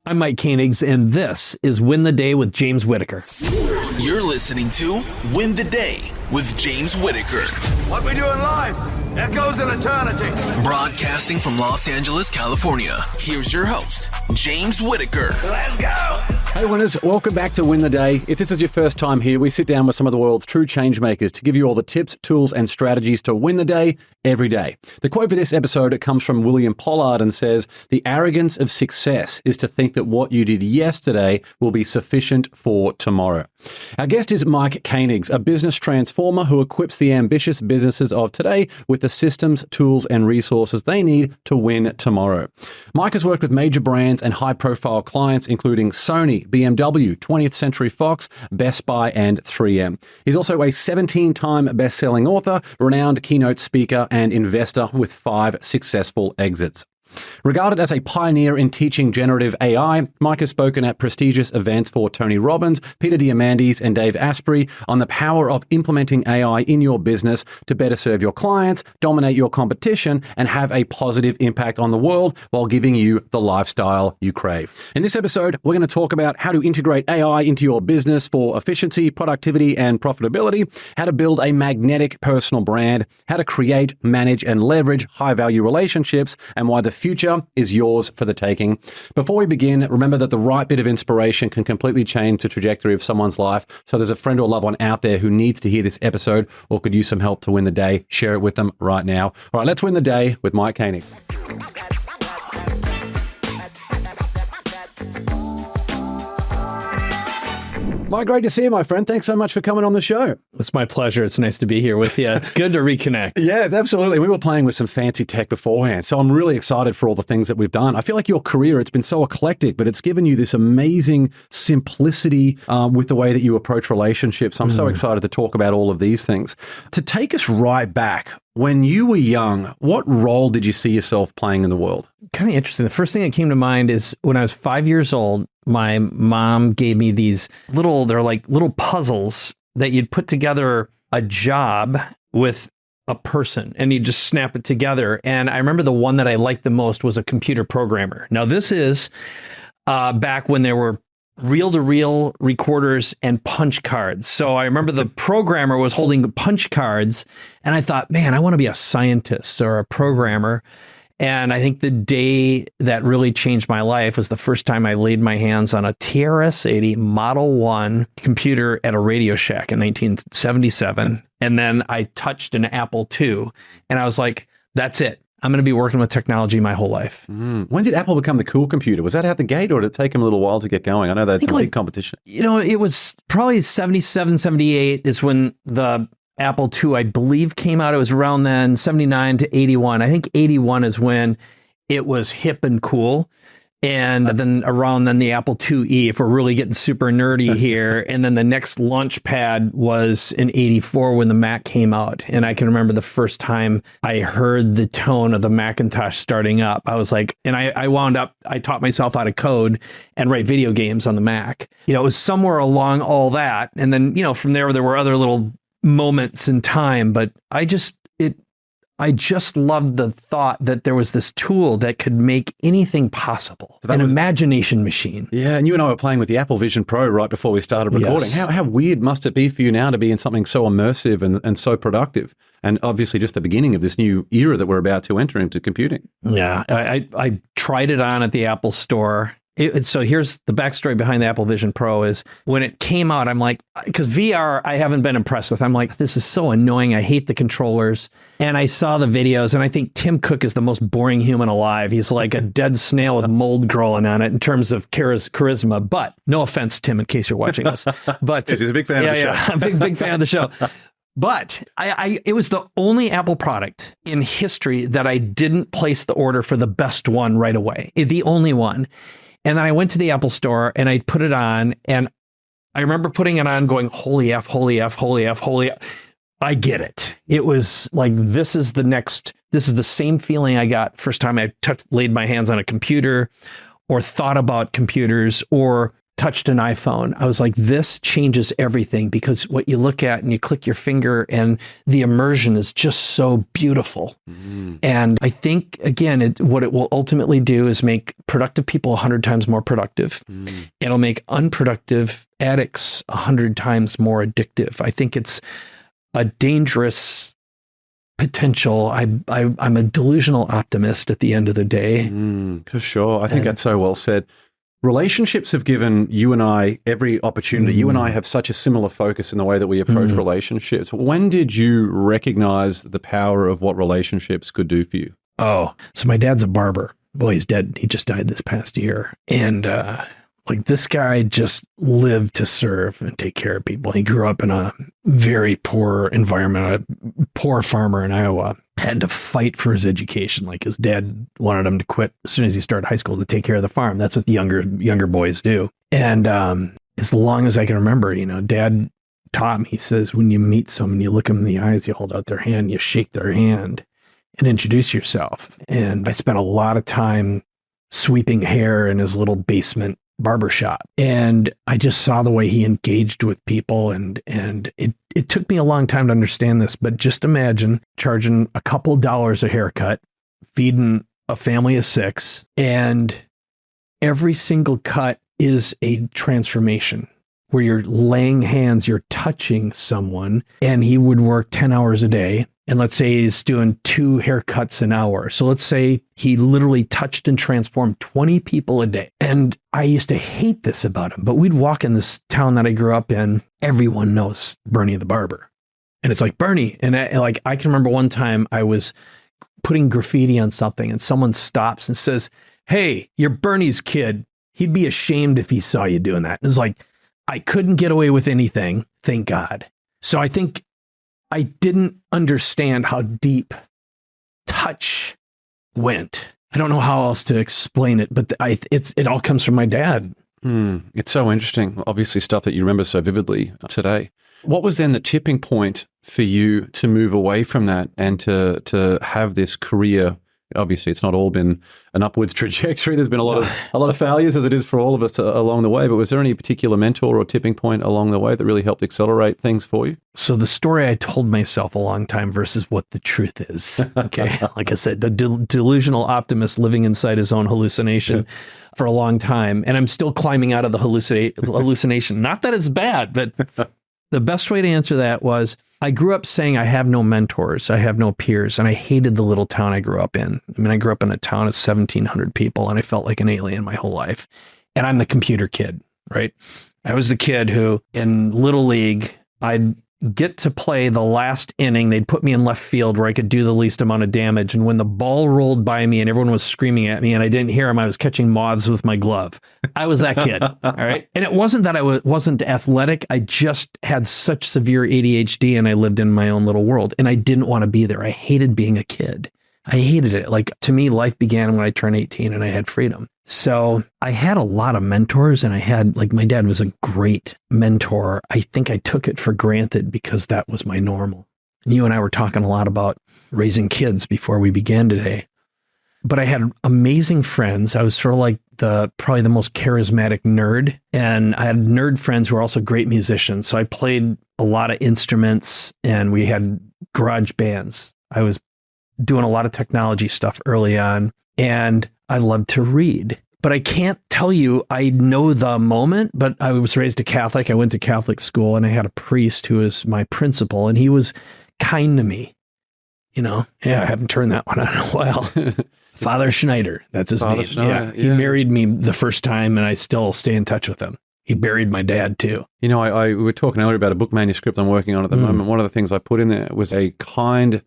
I'm Mike Koenigs, and this is Win the Day with James Whittaker. You're listening to Win the Day with James Whittaker. What we do in life echoes in eternity. Broadcasting from Los Angeles, California, here's your host, James Whittaker. Let's go! Hey winners, welcome back to Win the Day. If this is your first time here, we sit down with some of the world's true change makers to give you all the tips, tools, and strategies to win the day every day. The quote for this episode comes from William Pollard and says, "The arrogance of success is to think that what you did yesterday will be sufficient for tomorrow." Our guest is Mike Koenigs, a business transformer who equips the ambitious businesses of today with the systems, tools, and resources they need to win tomorrow. Mike has worked with major brands and high-profile clients, including Sony, BMW, 20th Century Fox, Best Buy, and 3M. He's also a 17-time best-selling author, renowned keynote speaker, and investor with 5 successful exits. Regarded as a pioneer in teaching generative AI, Mike has spoken at prestigious events for Tony Robbins, Peter Diamandis, and Dave Asprey on the power of implementing AI in your business to better serve your clients, dominate your competition, and have a positive impact on the world while giving you the lifestyle you crave. In this episode, we're going to talk about how to integrate AI into your business for efficiency, productivity, and profitability, how to build a magnetic personal brand, how to create, manage, and leverage high-value relationships, and why the future is yours for the taking. Before we begin, remember that the right bit of inspiration can completely change the trajectory of someone's life. So there's a friend or loved one out there who needs to hear this episode or could use some help to win the day. Share it with them right now. All right, let's win the day with Mike Koenigs. Mike, great to see you, my friend. Thanks so much for coming on the show. It's my pleasure. It's nice to be here with you. It's good to reconnect. Yes, absolutely. We were playing with some fancy tech beforehand, so I'm really excited for all the things that we've done. I feel like your career, it's been so eclectic, but it's given you this amazing simplicity with the way that you approach relationships. I'm so excited to talk about all of these things. To take us right back, when you were young, what role did you see yourself playing in the world? Kind of interesting. The first thing that came to mind is when I was 5 years old, my mom gave me these they're like little puzzles that you'd put together a job with a person and you just snap it together. And I remember the one that I liked the most was a computer programmer. Now this is back when there were reel-to-reel recorders and punch cards. So I remember the programmer was holding punch cards and I thought, man, I want to be a scientist or a programmer. And I think the day that really changed my life was the first time I laid my hands on a TRS-80 Model 1 computer at a Radio Shack in 1977. And then I touched an Apple II and I was like, that's it. I'm going to be working with technology my whole life. When did Apple become the cool computer? Was that out the gate or did it take them a little while to get going? I know that's a big competition. You know, it was probably 77, 78 is when the Apple II, I believe, came out. It was around then, 79 to 81. I think 81 is when it was hip and cool. And then around then the Apple IIe, if we're really getting super nerdy here. And then the next launch pad was in 84 when the Mac came out. And I can remember the first time I heard the tone of the Macintosh starting up. I was like, and I taught myself how to code and write video games on the Mac. You know, it was somewhere along all that. And then, you know, from there were other little moments in time, but I just loved the thought that there was this tool that could make anything possible. An imagination machine. Yeah, and you and I were playing with the Apple Vision Pro right before we started recording. Yes. How weird must it be for you now to be in something so immersive and so productive? And obviously just the beginning of this new era that we're about to enter into computing. Yeah, I tried it on at the Apple Store. So here's the backstory behind the Apple Vision Pro is when it came out, I'm like, because VR, I haven't been impressed with. I'm like, this is so annoying. I hate the controllers. And I saw the videos and I think Tim Cook is the most boring human alive. He's like a dead snail with mold growing on it in terms of charisma. But no offense, Tim, in case you're watching this. But yes, he's a big fan of the show. Yeah, I'm a big fan of the show. But it was the only Apple product in history that I didn't place the order for the best one right away. The only one. And then I went to the Apple Store and I put it on and I remember putting it on going, holy F, holy F, holy F, holy F. I get it. It was like, this is the same feeling I got first time I laid my hands on a computer or thought about computers or touched an iPhone, I was like, this changes everything, because what you look at and you click your finger and the immersion is just so beautiful. And I think, again, what it will ultimately do is make productive people 100 times more productive. It'll make unproductive addicts 100 times more addictive. I think it's a dangerous potential. I'm a delusional optimist at the end of the day. For sure. I think that's so well said. Relationships have given you and I every opportunity. You and I have such a similar focus in the way that we approach relationships. When did you recognize the power of what relationships could do for you? Oh, so my dad's a barber. Boy, he's dead. He just died this past year. And like, this guy just lived to serve and take care of people. He grew up in a very poor environment, a poor farmer in Iowa, had to fight for his education. Like, his dad wanted him to quit as soon as he started high school to take care of the farm. That's what the younger boys do. And as long as I can remember, Dad taught me, he says, when you meet someone, you look them in the eyes, you hold out their hand, you shake their hand and introduce yourself. And I spent a lot of time sweeping hair in his little basement barbershop. And I just saw the way he engaged with people. And it took me a long time to understand this, but just imagine charging a couple dollars a haircut, feeding a family of 6, and every single cut is a transformation where you're laying hands, you're touching someone, and he would work 10 hours a day. And let's say he's doing 2 haircuts an hour. So let's say he literally touched and transformed 20 people a day. And I used to hate this about him, but we'd walk in this town that I grew up in. Everyone knows Bernie the barber. And it's like, Bernie. And I can remember one time I was putting graffiti on something and someone stops and says, hey, you're Bernie's kid. He'd be ashamed if he saw you doing that. And it's like, I couldn't get away with anything. Thank God. So I think I didn't understand how deep touch went. I don't know how else to explain it, but it all comes from my dad. It's so interesting. Obviously, stuff that you remember so vividly today. What was then the tipping point for you to move away from that and to have this career? Obviously, it's not all been an upwards trajectory. There's been a lot of failures, as it is for all of us along the way. But was there any particular mentor or tipping point along the way that really helped accelerate things for you? So the story I told myself a long time versus what the truth is. Okay, like I said, the delusional optimist living inside his own hallucination for a long time, and I'm still climbing out of the hallucination. Not that it's bad, but the best way to answer that was, I grew up saying I have no mentors, I have no peers, and I hated the little town I grew up in. I mean, I grew up in a town of 1,700 people, and I felt like an alien my whole life. And I'm the computer kid, right? I was the kid who, in Little League, I'd get to play the last inning. They'd put me in left field where I could do the least amount of damage. And when the ball rolled by me and everyone was screaming at me and I didn't hear them, I was catching moths with my glove. I was that kid. All right. And it wasn't that I wasn't athletic. I just had such severe ADHD and I lived in my own little world and I didn't want to be there. I hated being a kid. I hated it. Like, to me, life began when I turned 18 and I had freedom. So I had a lot of mentors, and I had, like, my dad was a great mentor. I think I took it for granted because that was my normal. And you and I were talking a lot about raising kids before we began today. But I had amazing friends. I was sort of like probably the most charismatic nerd. And I had nerd friends who were also great musicians. So I played a lot of instruments and we had garage bands. I was doing a lot of technology stuff early on, and I loved to read. But I can't tell you I know the moment, but I was raised a Catholic. I went to Catholic school, and I had a priest who was my principal, and he was kind to me. I haven't turned that one on in a while. Father Schneider, that's his name. Schneider, He married me the first time, and I still stay in touch with him. He buried my dad too. We were talking earlier about a book manuscript I'm working on at the moment. One of the things I put in there was a kind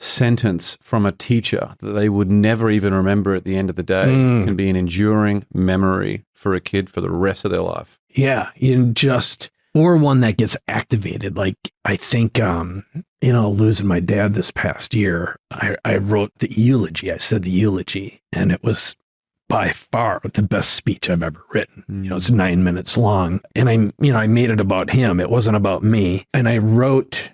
sentence from a teacher that they would never even remember at the end of the day can be an enduring memory for a kid for the rest of their life. Yeah. Or one that gets activated. Like, I think, losing my dad this past year, I wrote the eulogy. I said the eulogy, and it was by far the best speech I've ever written. It's 9 minutes long, and I made it about him. It wasn't about me. And I wrote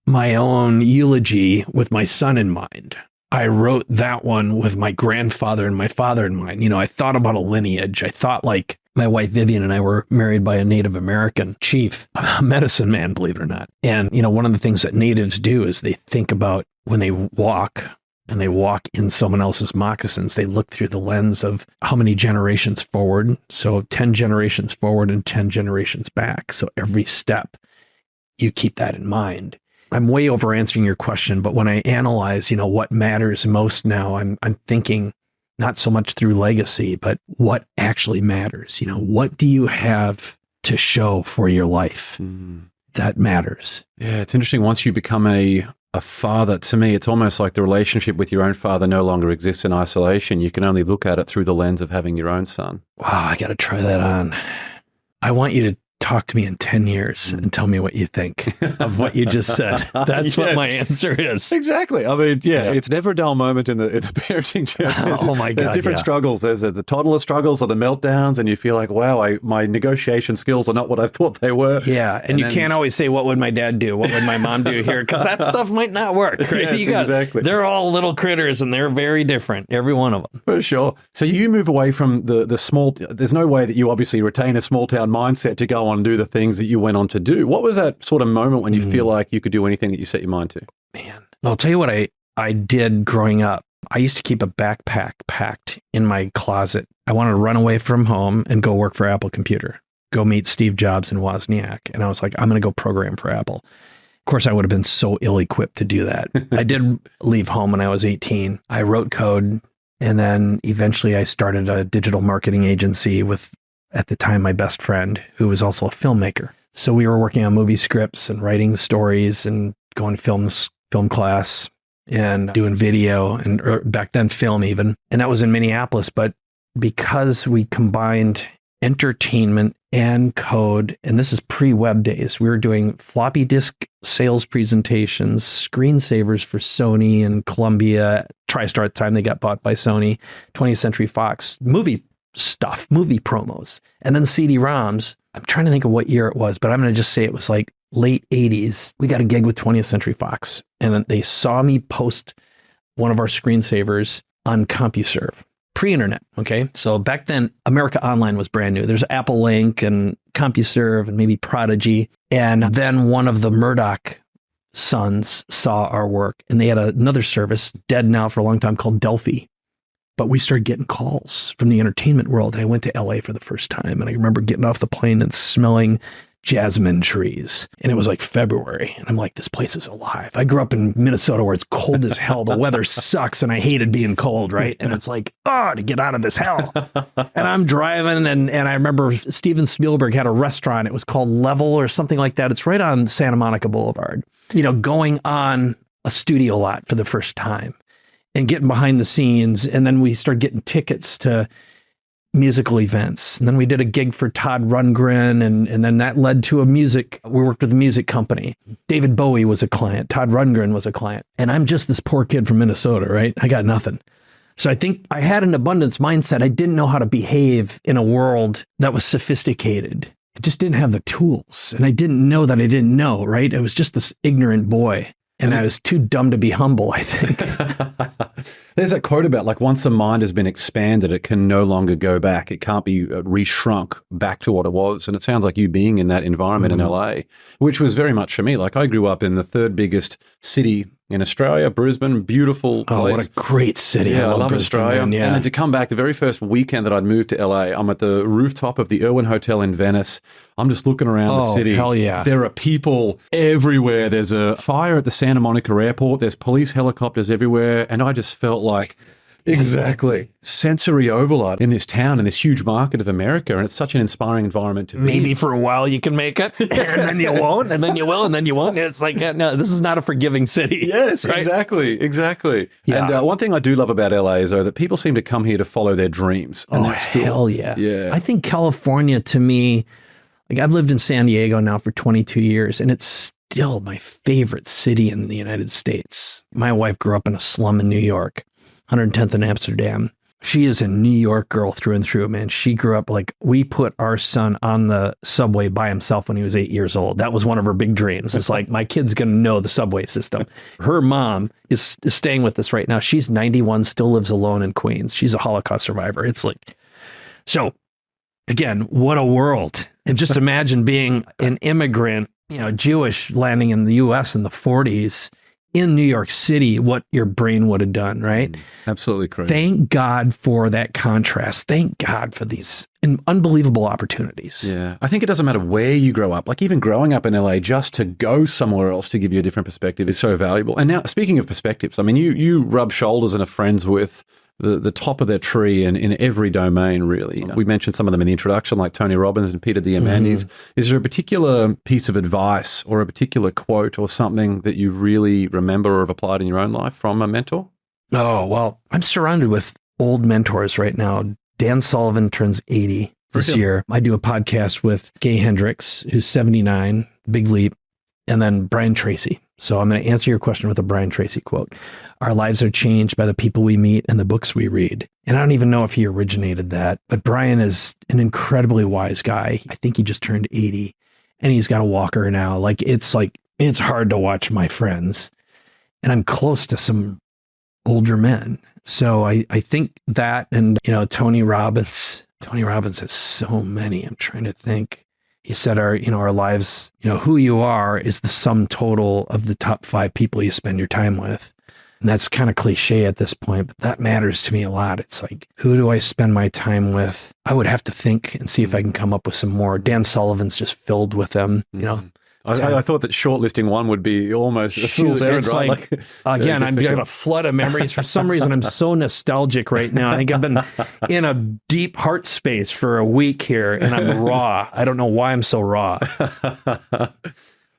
my own eulogy with my son in mind. I wrote that one with my grandfather and my father in mind. I thought about a lineage. I thought, like, My wife, Vivian, and I were married by a Native American chief, a medicine man, believe it or not. And, one of the things that natives do is they think about when they walk and they walk in someone else's moccasins, they look through the lens of how many generations forward. So 10 generations forward and 10 generations back. So every step, you keep that in mind. I'm way over answering your question, but when I analyze, what matters most now, I'm thinking not so much through legacy, but what actually matters. What do you have to show for your life that matters? Yeah, it's interesting. Once you become a father, to me, it's almost like the relationship with your own father no longer exists in isolation. You can only look at it through the lens of having your own son. Wow, I got to try that on. I want you to talk to me in 10 years and tell me what you think of what you just said. That's what my answer is. Exactly. I mean, it's never a dull moment in the parenting journey. Oh my God. There's different struggles. There's the toddler struggles or the meltdowns, and you feel like, wow, my negotiation skills are not what I thought they were. Yeah. And you can't always say, what would my dad do? What would my mom do here? Because that stuff might not work, right? Yes, exactly. They're all little critters and they're very different, every one of them. For sure. So you move away from the small, there's no way that you obviously retain a small town mindset to go on and do the things that you went on to do. What was that sort of moment when you feel like you could do anything that you set your mind to? Man, I'll tell you what I did growing up. I used to keep a backpack packed in my closet. I wanted to run away from home and go work for Apple Computer, go meet Steve Jobs and Wozniak. And I was like, I'm going to go program for Apple. Of course, I would have been so ill-equipped to do that. I did leave home when I was 18. I wrote code, and then eventually I started a digital marketing agency with, at the time, my best friend, who was also a filmmaker. So we were working on movie scripts and writing stories and going to film class and doing video and back then film even. And that was in Minneapolis. But because we combined entertainment and code, and this is pre-web days, we were doing floppy disk sales presentations, screensavers for Sony and Columbia, TriStar at the time, they got bought by Sony, 20th Century Fox, movie stuff, movie promos, and then CD-ROMs. I'm trying to think of what year it was, but I'm going to just say it was like late 80s. We got a gig with 20th Century Fox, and then they saw me post one of our screensavers on CompuServe. Pre-internet, okay? So back then, America Online was brand new. There's Apple Link and CompuServe and maybe Prodigy. And then one of the Murdoch sons saw our work, and they had another service, dead now for a long time, called Delphi. But we started getting calls from the entertainment world. And I went to LA for the first time. And I remember getting off the plane and smelling jasmine trees. And it was like February. And I'm like, this place is alive. I grew up in Minnesota where it's cold as hell. The weather sucks. And I hated being cold, right? And it's like, to get out of this hell. And I'm driving. And I remember Steven Spielberg had a restaurant. It was called Level or something like that. It's right on Santa Monica Boulevard. Going on a studio lot for the first time. And getting behind the scenes. And then we started getting tickets to musical events. And then we did a gig for Todd Rundgren. And then that led to we worked with a music company. David Bowie was a client. Todd Rundgren was a client. And I'm just this poor kid from Minnesota, right? I got nothing. So I think I had an abundance mindset. I didn't know how to behave in a world that was sophisticated. I just didn't have the tools. And I didn't know that I didn't know, right? I was just this ignorant boy. And I was too dumb to be humble, I think. There's that quote about like once a mind has been expanded, it can no longer go back. It can't be reshrunk back to what it was. And it sounds like you being in that environment in LA, which was very much for me. Like I grew up in the third biggest city in Australia, Brisbane, beautiful place. Oh, what a great city. Yeah, I love Brisbane, Australia. man, yeah. And then to come back, the very first weekend that I'd moved to LA, I'm at the rooftop of the Irwin Hotel in Venice. I'm just looking around the city. Hell yeah. There are people everywhere. There's a fire at the Santa Monica airport. There's police helicopters everywhere. And I just felt like, exactly, sensory overload in this town, in this huge market of America. And it's such an inspiring environment to be. Maybe for a while you can make it, and then you won't, and then you will, and then you won't. It's like, no, this is not a forgiving city. Yes, right? exactly. Yeah. And one thing I do love about LA is, though, that people seem to come here to follow their dreams. And that's cool. Hell yeah. Yeah. I think California, to me, like I've lived in San Diego now for 22 years, and it's still my favorite city in the United States. My wife grew up in a slum in New York, 110th in Amsterdam. She is a New York girl through and through, man. She grew up like, we put our son on the subway by himself when he was 8 years old. That was one of her big dreams. It's like, my kid's going to know the subway system. Her mom is staying with us right now. She's 91, still lives alone in Queens. She's a Holocaust survivor. It's like, so again, what a world. And just imagine being an immigrant, Jewish, landing in the US in the 40s in New York City, what your brain would have done, right? Absolutely correct. Thank God for that contrast. Thank God for these unbelievable opportunities. Yeah. I think it doesn't matter where you grow up. Like even growing up in LA, just to go somewhere else to give you a different perspective is so valuable. And now, speaking of perspectives, I mean, you rub shoulders and are friends with the top of their tree in every domain, really. We mentioned some of them in the introduction, like Tony Robbins and Peter Diamandis. Is there a particular piece of advice or a particular quote or something that you really remember or have applied in your own life from a mentor? Oh, well, I'm surrounded with old mentors right now. Dan Sullivan turns 80 this year. I do a podcast with Gay Hendricks, who's 79, Big Leap, and then Brian Tracy. So I'm going to answer your question with a Brian Tracy quote. Our lives are changed by the people we meet and the books we read. And I don't even know if he originated that, but Brian is an incredibly wise guy. I think he just turned 80 and he's got a walker now. It's hard to watch my friends, and I'm close to some older men. So I think that, and Tony Robbins has so many. I'm trying to think. He said our lives, who you are is the sum total of the top 5 people you spend your time with. And that's kind of cliche at this point, but that matters to me a lot. It's like, who do I spend my time with? I would have to think and see if I can come up with some more. Dan Sullivan's just filled with them, I thought that shortlisting one would be almost a fool's errand, right? Again, I've got a flood of memories. For some reason, I'm so nostalgic right now. I think I've been in a deep heart space for a week here, and I'm raw. I don't know why I'm so raw.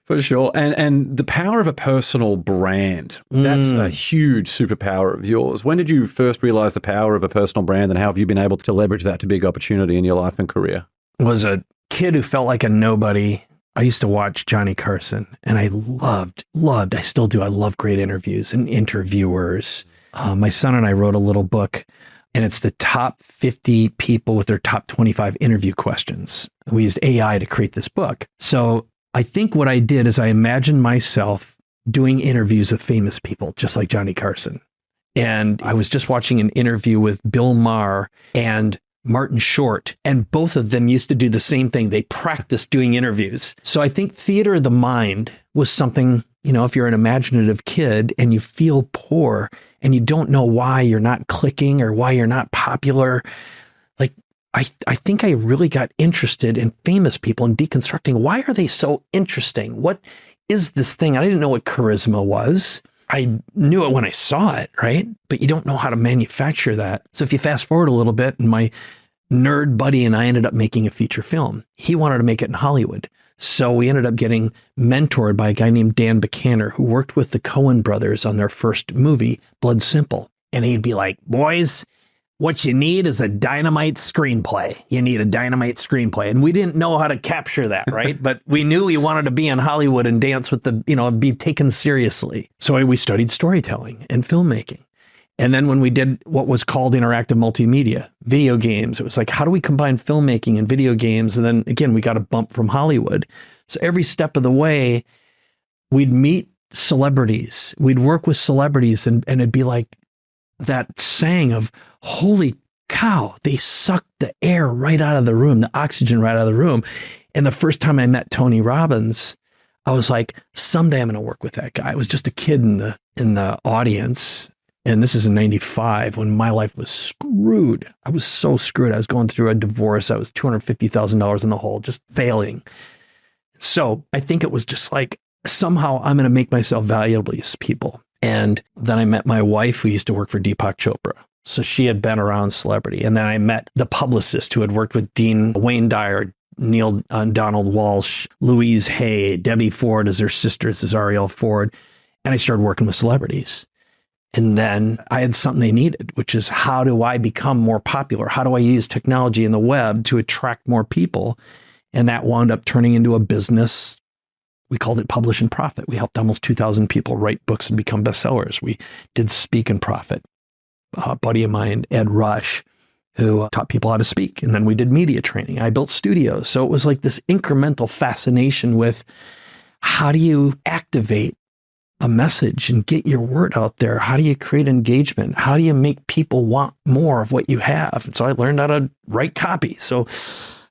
For sure. And the power of a personal brand, that's a huge superpower of yours. When did you first realize the power of a personal brand, and how have you been able to leverage that to big opportunity in your life and career? Was a kid who felt like a nobody. I used to watch Johnny Carson, and I loved, I still do. I love great interviews and interviewers. My son and I wrote a little book, and it's the top 50 people with their top 25 interview questions. We used AI to create this book. So I think what I did is I imagined myself doing interviews with famous people, just like Johnny Carson. And I was just watching an interview with Bill Maher and Martin Short, and both of them used to do the same thing. They practiced doing interviews. So I think theater of the mind was something, if you're an imaginative kid and you feel poor and you don't know why you're not clicking or why you're not popular, I think I really got interested in famous people and deconstructing, why are they so interesting? What is this thing? I didn't know what charisma was. I knew it when I saw it, right? But you don't know how to manufacture that. So if you fast forward a little bit, and my nerd buddy and I ended up making a feature film. He wanted to make it in Hollywood. So we ended up getting mentored by a guy named Dan Buchanan, who worked with the Coen brothers on their first movie, Blood Simple. And he'd be like, boys, what you need is a dynamite screenplay. You need a dynamite screenplay. And we didn't know how to capture that, right? But we knew we wanted to be in Hollywood and dance with be taken seriously. So we studied storytelling and filmmaking. And then when we did what was called interactive multimedia, video games, it was like, how do we combine filmmaking and video games? And then again, we got a bump from Hollywood. So every step of the way, we'd meet celebrities. We'd work with celebrities, and it'd be like that saying of, holy cow, they sucked the air right out of the room, the oxygen right out of the room. And the first time I met Tony Robbins, I was like, someday I'm going to work with that guy. I was just a kid in the audience. And this is in 95 when my life was screwed. I was so screwed. I was going through a divorce. I was $250,000 in the hole, just failing. So I think it was just like, somehow I'm going to make myself valuable to these people. And then I met my wife, who used to work for Deepak Chopra. So she had been around celebrity. And then I met the publicist who had worked with Wayne Dyer, Neil Donald Walsh, Louise Hay, Debbie Ford as her sister, as Ariel Ford. And I started working with celebrities. And then I had something they needed, which is, how do I become more popular? How do I use technology and the web to attract more people? And that wound up turning into a business. We called it Publish and Profit. We helped almost 2,000 people write books and become bestsellers. We did Speak and Profit. A buddy of mine, Ed Rush, who taught people how to speak. And then we did media training. I built studios. So it was like this incremental fascination with, how do you activate a message and get your word out there? How do you create engagement? How do you make people want more of what you have? And so I learned how to write copy. So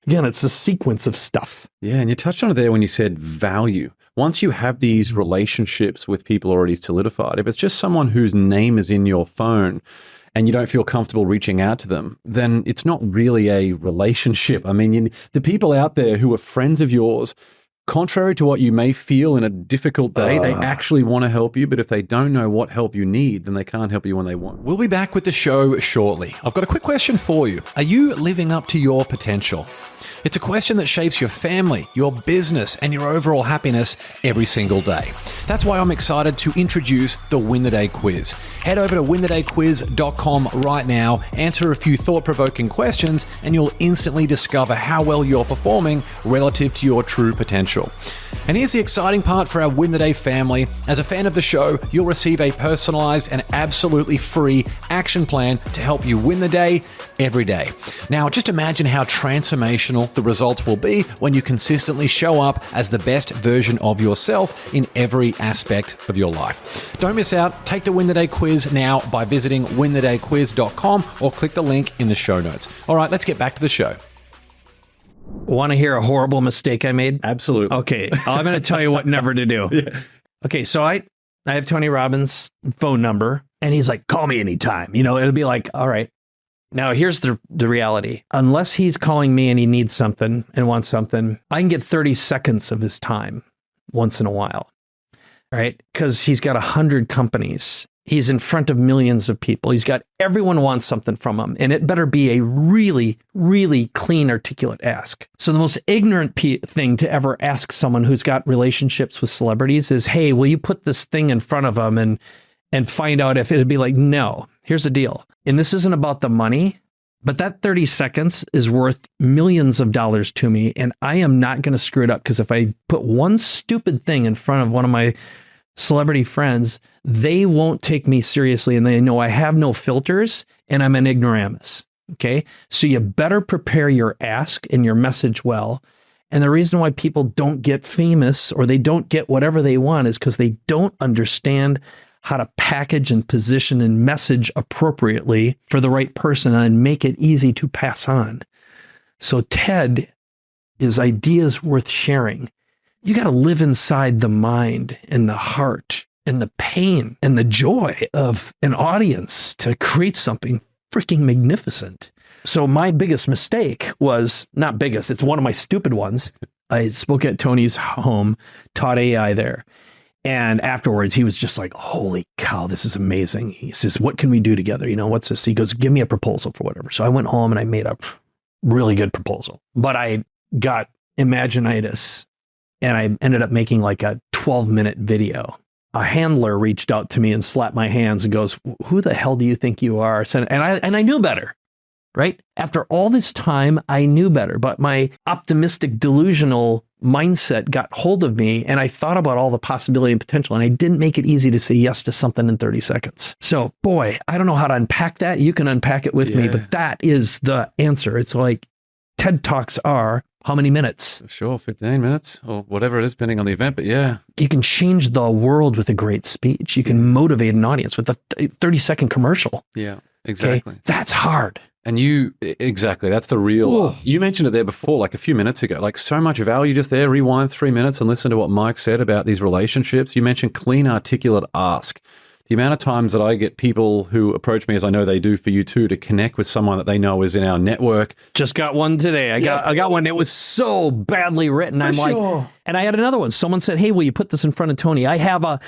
Again, it's a sequence of stuff. Yeah, and you touched on it there when you said value. Once you have these relationships with people already solidified, if it's just someone whose name is in your phone and you don't feel comfortable reaching out to them, then it's not really a relationship. I mean, the people out there who are friends of yours, contrary to what you may feel in a difficult day, they actually want to help you, but if they don't know what help you need, then they can't help you when they want. We'll be back with the show shortly. I've got a quick question for you. Are you living up to your potential? It's a question that shapes your family, your business, and your overall happiness every single day. That's why I'm excited to introduce the Win the Day quiz. Head over to winthedayquiz.com right now, answer a few thought-provoking questions, and you'll instantly discover how well you're performing relative to your true potential. And here's the exciting part for our Win the Day family. As a fan of the show, you'll receive a personalized and absolutely free action plan to help you win the day every day. Now, just imagine how transformational the results will be when you consistently show up as the best version of yourself in every aspect of your life. Don't miss out. Take the Win the Day quiz now by visiting winthedayquiz.com or click the link in the show notes. All right, let's get back to the show. Want to hear a horrible mistake I made? Absolutely. Okay, I'm going to tell you what never to do. Yeah. Okay, so I have Tony Robbins' phone number, and he's like, call me anytime. You know, it'll be like, all right. Now, here's the reality. Unless he's calling me and he needs something and wants something, I can get 30 seconds of his time once in a while, right? Because he's got 100 companies. He's in front of millions of people. He's got everyone wants something from him. And it better be a really, really clean, articulate ask. So the most ignorant thing to ever ask someone who's got relationships with celebrities is, hey, will you put this thing in front of them and find out if it'd be like, no, here's the deal. And this isn't about the money, but that 30 seconds is worth millions of dollars to me. And I am not going to screw it up, because if I put one stupid thing in front of one of my celebrity friends, they won't take me seriously, and they know I have no filters and I'm an ignoramus. Okay. So you better prepare your ask and your message well. And the reason why people don't get famous or they don't get whatever they want is because they don't understand how to package and position and message appropriately for the right person and make it easy to pass on. So TED is ideas worth sharing. You got to live inside the mind and the heart and the pain and the joy of an audience to create something freaking magnificent. So my biggest mistake was, not biggest, it's one of my stupid ones. I spoke at Tony's home, taught AI there. And afterwards, he was just like, holy cow, this is amazing. He says, what can we do together? You know, what's this? He goes, give me a proposal for whatever. So I went home and I made a really good proposal. But I got Imaginitis and I ended up making like a 12-minute video. A handler reached out to me and slapped my hands and goes, who the hell do you think you are? And I knew better, right? After all this time, I knew better. But my optimistic, delusional mindset got hold of me, and I thought about all the possibility and potential, and I didn't make it easy to say yes to something in 30 seconds. So, boy, I don't know how to unpack that. You can unpack it with me, but that is the answer. It's like TED Talks are how many minutes? Sure, 15 minutes or whatever it is, depending on the event, but yeah. You can change the world with a great speech. You can motivate an audience with a 30-second commercial. Yeah, exactly. Okay? That's hard. And exactly, that's the real, you mentioned it there before, like a few minutes ago, like so much value just there. Rewind 3 minutes and listen to what Mike said about these relationships. You mentioned clean, articulate ask. The amount of times that I get people who approach me, as I know they do for you too, to connect with someone that they know is in our network. Just got one today. I got one. It was so badly written. And I had another one. Someone said, hey, will you put this in front of Tony? And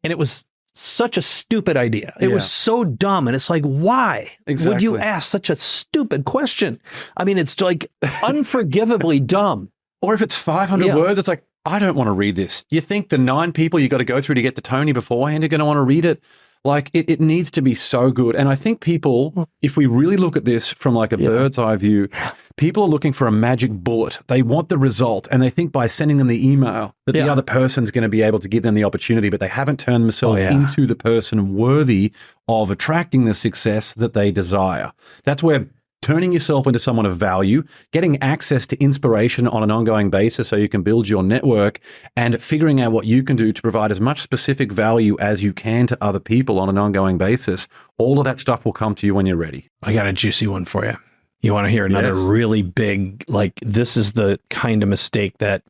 it was such a stupid idea. It was so dumb. And it's like, why would you ask such a stupid question? I mean, it's like unforgivably dumb. Or if it's 500 words, it's like, I don't want to read this. You think the 9 people you got to go through to get to Tony beforehand are going to want to read it? Like it needs to be so good. And I think people, if we really look at this from like a bird's eye view, people are looking for a magic bullet. They want the result. And they think by sending them the email that the other person's going to be able to give them the opportunity, but they haven't turned themselves into the person worthy of attracting the success that they desire. That's where turning yourself into someone of value, getting access to inspiration on an ongoing basis so you can build your network, and figuring out what you can do to provide as much specific value as you can to other people on an ongoing basis. All of that stuff will come to you when you're ready. I got a juicy one for you. You want to hear another Yes. really big, like, this is the kind of mistake that,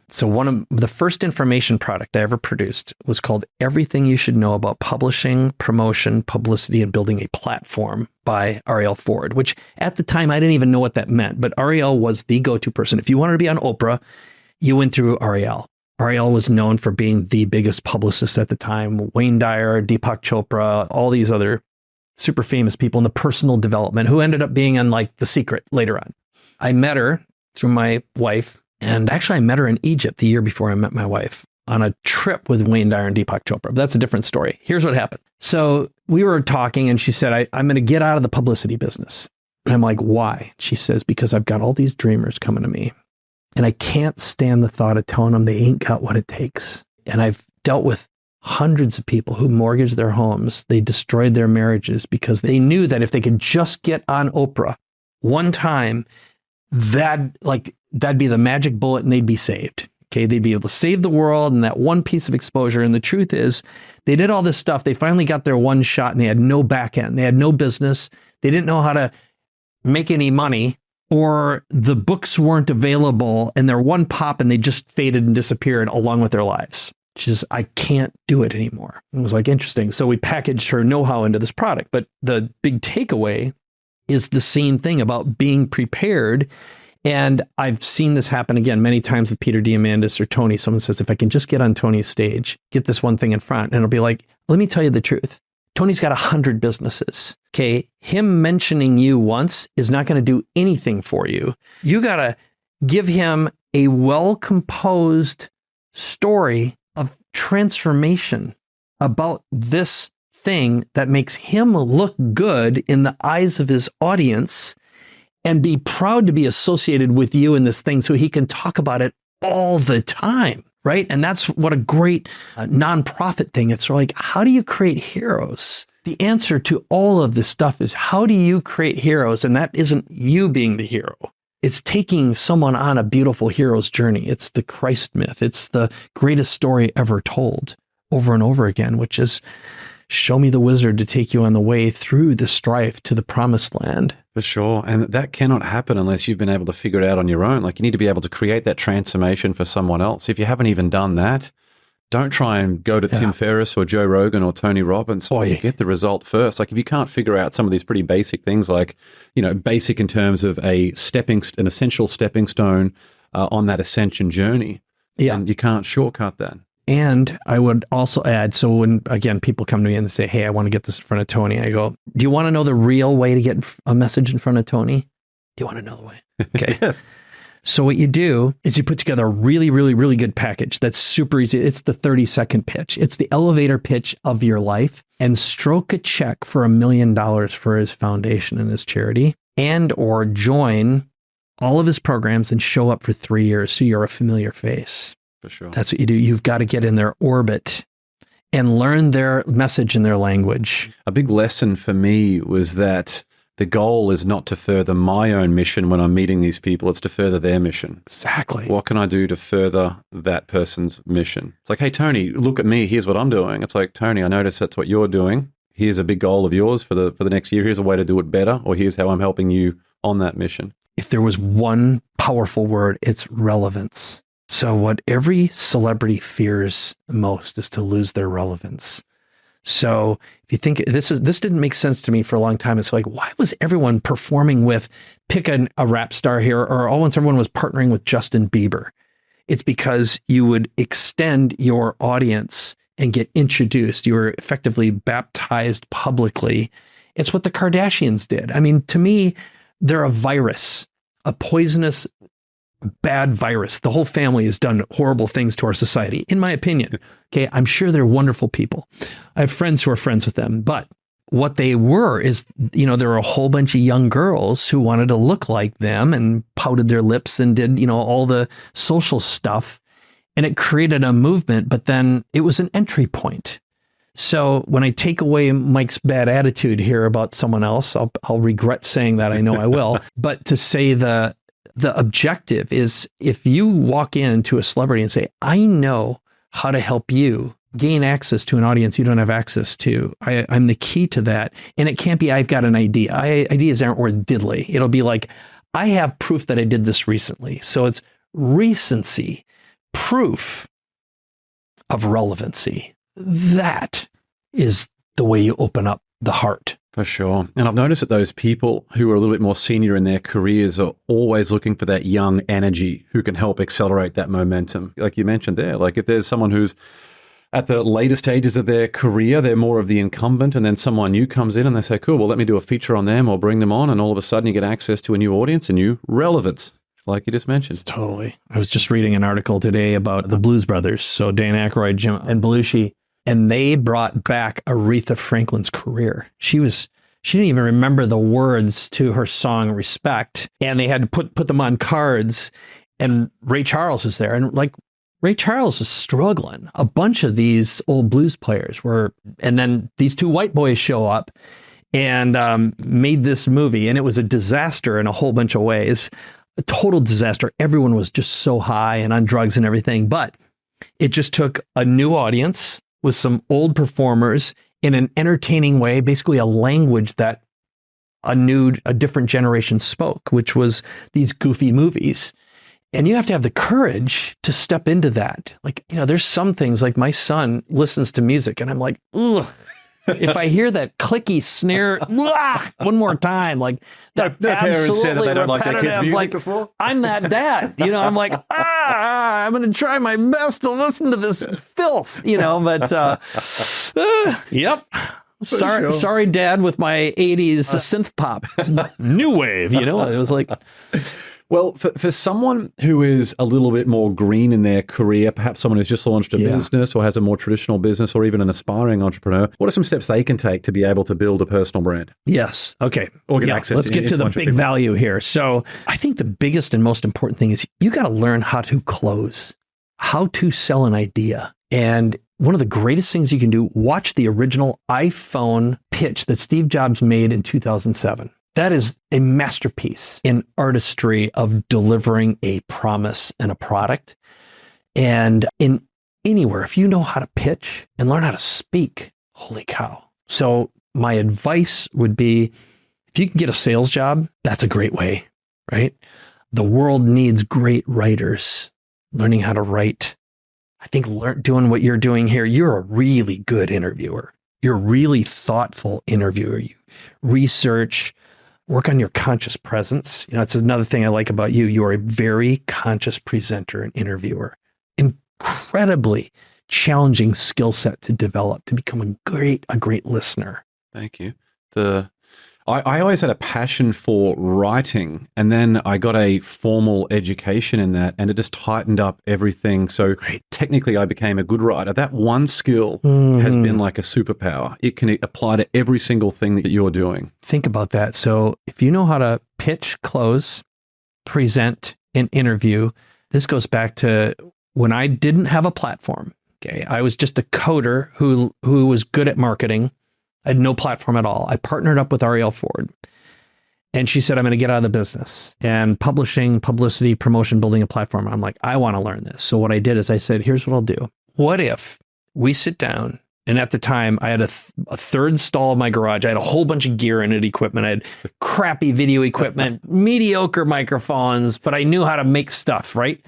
so one of the first information product I ever produced was called Everything You Should Know About Publishing, Promotion, Publicity, and Building a Platform by Ariel Ford, which at the time I didn't even know what that meant, but Ariel was the go-to person. If you wanted to be on Oprah, you went through Ariel. Ariel was known for being the biggest publicist at the time. Wayne Dyer, Deepak Chopra, all these other super famous people in the personal development who ended up being on like The Secret later on. I met her through my wife, and actually I met her in Egypt the year before I met my wife on a trip with Wayne Dyer and Deepak Chopra. But that's a different story. Here's what happened. So we were talking and she said, I'm going to get out of the publicity business. And I'm like, why? She says, because I've got all these dreamers coming to me and I can't stand the thought of telling them they ain't got what it takes. And I've dealt with hundreds of people who mortgaged their homes. They destroyed their marriages because they knew that if they could just get on Oprah one time, that'd be the magic bullet and they'd be saved. Okay. They'd be able to save the world and that one piece of exposure. And the truth is they did all this stuff. They finally got their one shot and they had no back end. They had no business. They didn't know how to make any money, or the books weren't available and their one pop and they just faded and disappeared along with their lives. She says, I can't do it anymore. It was like, interesting. So we packaged her know-how into this product. But the big takeaway is the same thing about being prepared. And I've seen this happen again many times with Peter Diamandis or Tony. Someone says, if I can just get on Tony's stage, get this one thing in front. And it'll be like, let me tell you the truth. Tony's got 100 businesses. Okay. Him mentioning you once is not going to do anything for you. You got to give him a well-composed story of transformation about this thing that makes him look good in the eyes of his audience and be proud to be associated with you in this thing so he can talk about it all the time, right? And that's what a great nonprofit thing. It's like, how do you create heroes? The answer to all of this stuff is, how do you create heroes? And that isn't you being the hero. It's taking someone on a beautiful hero's journey. It's the Christ myth. It's the greatest story ever told over and over again, which is, show me the wizard to take you on the way through the strife to the promised land. For sure. And that cannot happen unless you've been able to figure it out on your own. Like, you need to be able to create that transformation for someone else. If you haven't even done that, don't try and go to Tim Ferriss or Joe Rogan or Tony Robbins. Get the result first. Like, if you can't figure out some of these pretty basic things, like, basic in terms of an essential stepping stone on that ascension journey, and you can't shortcut that. And I would also add, so when, again, people come to me and they say, hey, I want to get this in front of Tony, I go, do you want to know the real way to get a message in front of Tony? Do you want to know the way? Okay. Yes. So what you do is you put together a really, really, really good package that's super easy. It's the 30-second pitch. It's the elevator pitch of your life, and stroke a check for $1 million for his foundation and his charity, and or join all of his programs and show up for 3 years so you're a familiar face. For sure. That's what you do. You've got to get in their orbit and learn their message and their language. A big lesson for me was that the goal is not to further my own mission when I'm meeting these people. It's to further their mission. Exactly. What can I do to further that person's mission? It's like, hey, Tony, look at me. Here's what I'm doing. It's like, Tony, I notice that's what you're doing. Here's a big goal of yours for the next year. Here's a way to do it better, or here's how I'm helping you on that mission. If there was one powerful word, it's relevance. So what every celebrity fears most is to lose their relevance. So if you think this didn't make sense to me for a long time. It's like, why was everyone performing with, pick a rap star here, or once everyone was partnering with Justin Bieber? It's because you would extend your audience and get introduced. You were effectively baptized publicly. It's what the Kardashians did. I mean, to me, they're a virus, a poisonous, bad virus. The whole family has done horrible things to our society, in my opinion. Okay. I'm sure they're wonderful people. I have friends who are friends with them, but what they were is, there were a whole bunch of young girls who wanted to look like them and pouted their lips and did, all the social stuff. And it created a movement, but then it was an entry point. So when I take away Mike's bad attitude here about someone else, I'll regret saying that. I know I will, but to say the objective is, if you walk into a celebrity and say, I know how to help you gain access to an audience you don't have access to. I'm the key to that. And it can't be, I've got an idea. Ideas aren't worth diddly. It'll be like, I have proof that I did this recently. So it's recency, proof of relevancy. That is the way you open up the heart. For sure. And I've noticed that those people who are a little bit more senior in their careers are always looking for that young energy who can help accelerate that momentum. Like you mentioned there, like if there's someone who's at the later stages of their career, they're more of the incumbent, and then someone new comes in and they say, cool, well, let me do a feature on them or bring them on. And all of a sudden you get access to a new audience, a new relevance, like you just mentioned. Totally. I was just reading an article today about the Blues Brothers. So Dan Aykroyd, Jim, and Belushi. And they brought back Aretha Franklin's career. She didn't even remember the words to her song Respect. And they had to put them on cards. And Ray Charles was there. And like Ray Charles was struggling. A bunch of these old blues players were, and then these two white boys show up and made this movie. And it was a disaster in a whole bunch of ways. A total disaster. Everyone was just so high and on drugs and everything. But it just took a new audience with some old performers in an entertaining way, basically a language that a different generation spoke, which was these goofy movies. And you have to have the courage to step into that. Like, there's some things like my son listens to music and I'm like, ugh. If I hear that clicky snare one more time, like that, no parents say that they don't like their kids' music like, before. I'm that dad, I'm like, I'm going to try my best to listen to this filth, but yep. Sorry, Dad, with my 80s synth pop, new wave, it was like. Well, for someone who is a little bit more green in their career, perhaps someone who's just launched a business or has a more traditional business or even an aspiring entrepreneur, what are some steps they can take to be able to build a personal brand? Yes. Okay. Or get access let's get to the big value here. So I think the biggest and most important thing is you got to learn how to close, how to sell an idea. And one of the greatest things you can do, watch the original iPhone pitch that Steve Jobs made in 2007. That is a masterpiece in artistry of delivering a promise and a product. And in anywhere, if you know how to pitch and learn how to speak, holy cow. So my advice would be, if you can get a sales job, that's a great way, right? The world needs great writers, learning how to write. I think doing what you're doing here, you're a really good interviewer. You're a really thoughtful interviewer. You research, work on your conscious presence. It's another thing I like about you. You are a very conscious presenter and interviewer. Incredibly challenging skill set to develop to become a great listener. Thank you. I always had a passion for writing, and then I got a formal education in that, and it just tightened up everything. So technically I became a good writer. That one skill has been like a superpower. It can apply to every single thing that you're doing. Think about that. So if you know how to pitch, close, present, and interview, this goes back to when I didn't have a platform. Okay, I was just a coder who was good at marketing. I had no platform at all. I partnered up with Arielle Ford, and she said, I'm going to get out of the business and publishing, publicity, promotion, building a platform. I'm like, I want to learn this. So what I did is I said, here's what I'll do. What if we sit down? And at the time I had a third stall in my garage. I had a whole bunch of gear in it, equipment. I had crappy video equipment, mediocre microphones, but I knew how to make stuff, right?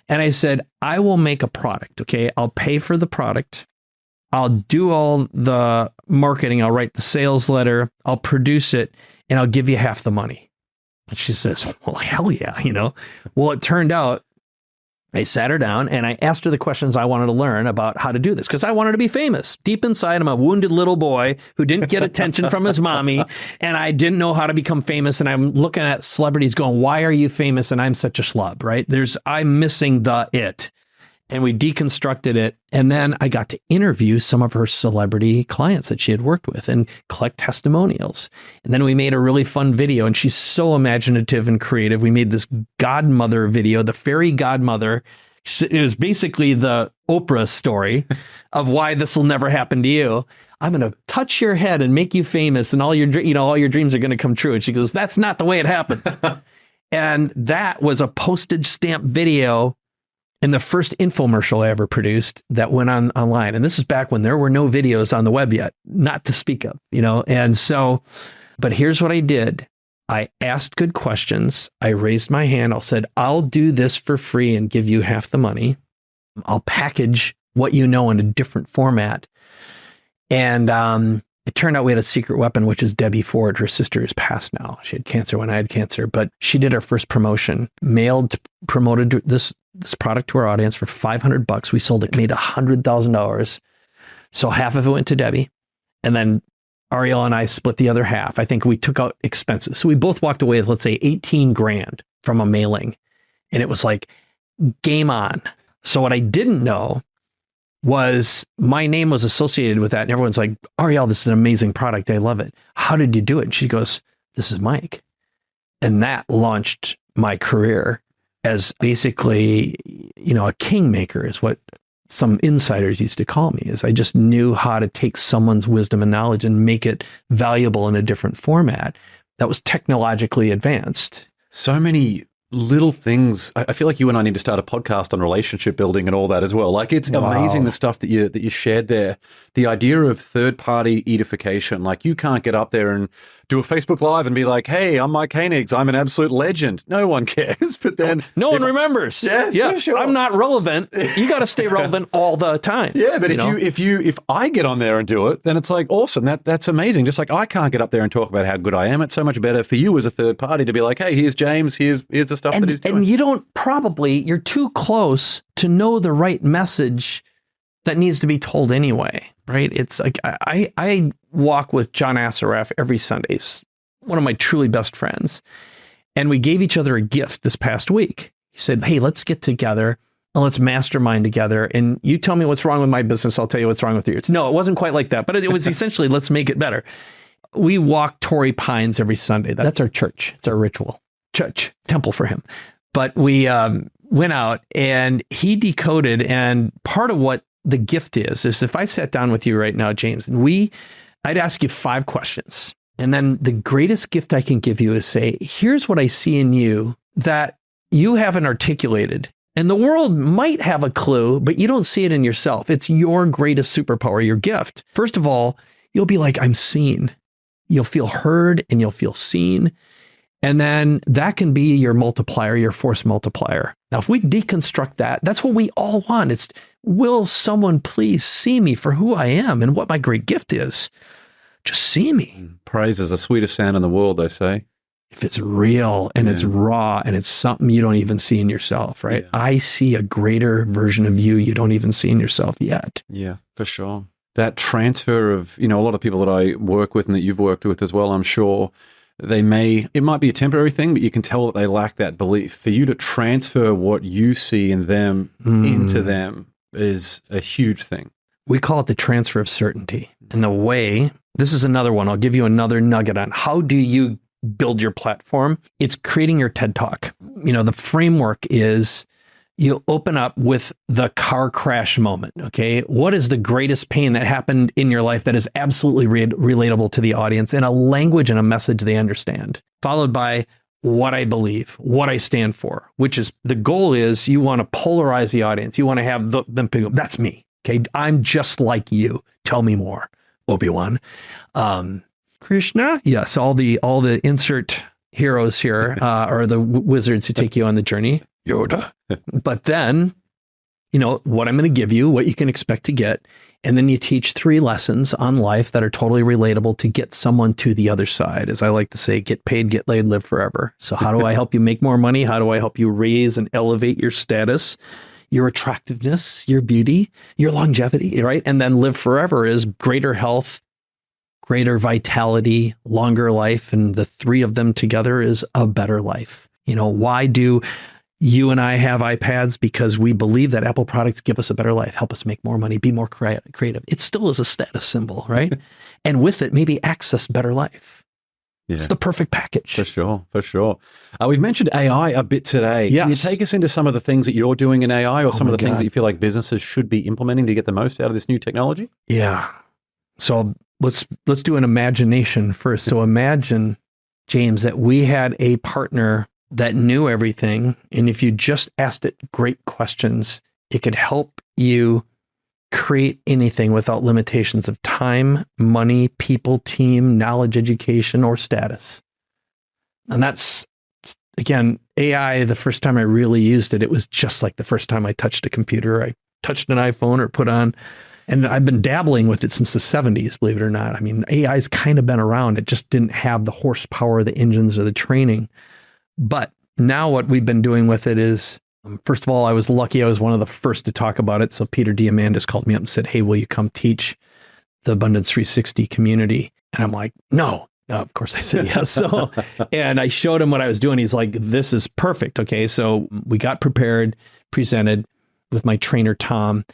And I said, I will make a product. Okay. I'll pay for the product. I'll do all the marketing. I'll write the sales letter. I'll produce it, and I'll give you half the money. And she says, well, hell yeah, Well, it turned out I sat her down and I asked her the questions I wanted to learn about how to do this, because I wanted to be famous. Deep inside, I'm a wounded little boy who didn't get attention from his mommy, and I didn't know how to become famous. And I'm looking at celebrities going, why are you famous? And I'm such a schlub, right? I'm missing the it. And we deconstructed it. And then I got to interview some of her celebrity clients that she had worked with and collect testimonials. And then we made a really fun video, and she's so imaginative and creative. We made this godmother video, the fairy godmother. It was basically the Oprah story of why this will never happen to you. I'm going to touch your head and make you famous, and all your dreams are going to come true. And she goes, that's not the way it happens. And that was a postage stamp video. and the first infomercial I ever produced that went online. And this is back when there were no videos on the web yet, not to speak of, And so, but here's what I did. I asked good questions. I raised my hand. I said, I'll do this for free and give you half the money. I'll package what you know in a different format. And it turned out we had a secret weapon, which is Debbie Ford. Her sister is passed now. She had cancer when I had cancer, but she did our first promotion, promoted this product to our audience for $500. We sold it, made $100,000. So half of it went to Debbie. And then Ariel and I split the other half. I think we took out expenses. So we both walked away with, let's say, 18 grand from a mailing. And it was like, game on. So what I didn't know was my name was associated with that. And everyone's like, Ariel, this is an amazing product. I love it. How did you do it? And she goes, this is Mike. And that launched my career as basically, a kingmaker is what some insiders used to call me. Is I just knew how to take someone's wisdom and knowledge and make it valuable in a different format that was technologically advanced. So many little things. I feel like you and I need to start a podcast on relationship building and all that as well. Like it's amazing the stuff that you shared there. The idea of third-party edification. Like you can't get up there and do a Facebook Live and be like, hey, I'm Mike Koenigs. I'm an absolute legend. No one cares. But then no one remembers. Yes, yeah, for sure. I'm not relevant. You got to stay relevant all the time. Yeah, but if I get on there and do it, then it's like awesome. That's amazing. Just like I can't get up there and talk about how good I am. It's so much better for you as a third party to be like, hey, here's James. Here's the stuff that he's doing. And you're too close to know the right message that needs to be told anyway, right? It's like I walk with John Assaraf every Sundays, one of my truly best friends. And we gave each other a gift this past week. He said, hey, let's get together and let's mastermind together. And you tell me what's wrong with my business. I'll tell you what's wrong with yours. No, it wasn't quite like that, but it was essentially, let's make it better. We walk Torrey Pines every Sunday. That's our church. It's our ritual. Church, temple for him. But we went out and he decoded. And part of what the gift is if I sat down with you right now, James, and I'd ask you 5 questions. And then the greatest gift I can give you is say, here's what I see in you that you haven't articulated. And the world might have a clue, but you don't see it in yourself. It's your greatest superpower, your gift. First of all, you'll be like, I'm seen. You'll feel heard and you'll feel seen. And then that can be your multiplier, your force multiplier. Now, if we deconstruct that, that's what we all want. It's, will someone please see me for who I am and what my great gift is? Just see me. Praise is the sweetest sound in the world, they say. If it's real and it's raw and it's something you don't even see in yourself, right? Yeah. I see a greater version of you don't even see in yourself yet. Yeah, for sure. That transfer of, a lot of people that I work with and that you've worked with as well, I'm sure, it might be a temporary thing, but you can tell that they lack that belief. For you to transfer what you see in them into them is a huge thing. We call it the transfer of certainty. And this is another one. I'll give you another nugget on how do you build your platform. It's creating your TED Talk. The framework is you open up with the car crash moment. Okay. What is the greatest pain that happened in your life that is absolutely relatable to the audience in a language and a message they understand? Followed by what I believe, what I stand for, which is the goal is you want to polarize the audience. You want to have them pick up, that's me. Okay. I'm just like you. Tell me more. Obi-Wan. Krishna. Yes. All the insert heroes here are the wizards who take you on the journey. Yoda. But then, what I'm going to give you, what you can expect to get. And then you teach 3 lessons on life that are totally relatable to get someone to the other side. As I like to say, get paid, get laid, live forever. So how do I help you make more money? How do I help you raise and elevate your status, your attractiveness, your beauty, your longevity, right? And then live forever is greater health, greater vitality, longer life. And the 3 of them together is a better life. Why do you and I have iPads? Because we believe that Apple products give us a better life, help us make more money, be more creative. It still is a status symbol, right? And with it, maybe access better life. Yeah. It's the perfect package. For sure. We've mentioned AI a bit today. Yes. Can you take us into some of the things that you're doing in AI or some of the things that you feel like businesses should be implementing to get the most out of this new technology? Yeah. So let's do an imagination first. So imagine, James, that we had a partner that knew everything. And if you just asked it great questions, it could help you create anything without limitations of time, money, people, team, knowledge, education, or status. And that's, again, AI, the first time I really used it, it was just like the first time I touched a computer. I touched an iPhone or put on, and I've been dabbling with it since the 70s, believe it or not. I mean, AI's kind of been around. It just didn't have the horsepower, the engines, or the training. But now what we've been doing with it is, first of all, I was lucky. I was one of the first to talk about it. So Peter Diamandis called me up and said, hey, will you come teach the Abundance 360 community? And I'm like, no. Of course I said yes. So, and I showed him what I was doing. He's like, this is perfect. Okay. So we got prepared, presented with my trainer, Tom,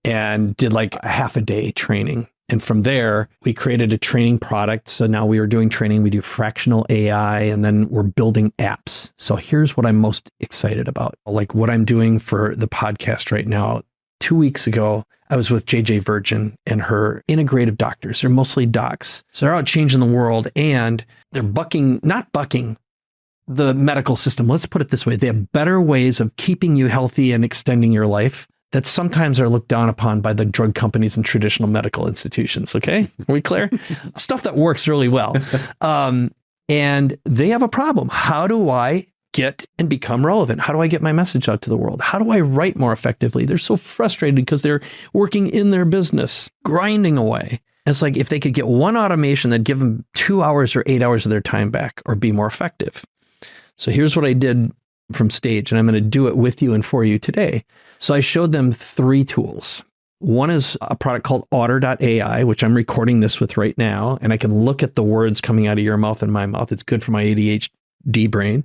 and did like a half a day training. And from there, we created a training product. So now we are doing training. We do fractional AI, and then we're building apps. So here's what I'm most excited about. Like what I'm doing for the podcast right now. 2 weeks ago, I was with JJ Virgin and her integrative doctors. They're mostly docs. So they're out changing the world, and they're not bucking the medical system. Let's put it this way. They have better ways of keeping you healthy and extending your life that sometimes are looked down upon by the drug companies and traditional medical institutions. Okay. Are we clear? Stuff that works really well. And they have a problem. How do I get and become relevant? How do I get my message out to the world? How do I write more effectively? They're so frustrated because they're working in their business, grinding away. And it's like if they could get one automation that'd give them 2 hours or 8 hours of their time back or be more effective. So here's what I did from stage, and I'm going to do it with you and for you today. So I showed them 3 tools. One is a product called Otter.ai, which I'm recording this with right now, and I can look at the words coming out of your mouth and my mouth. It's good for my ADHD brain.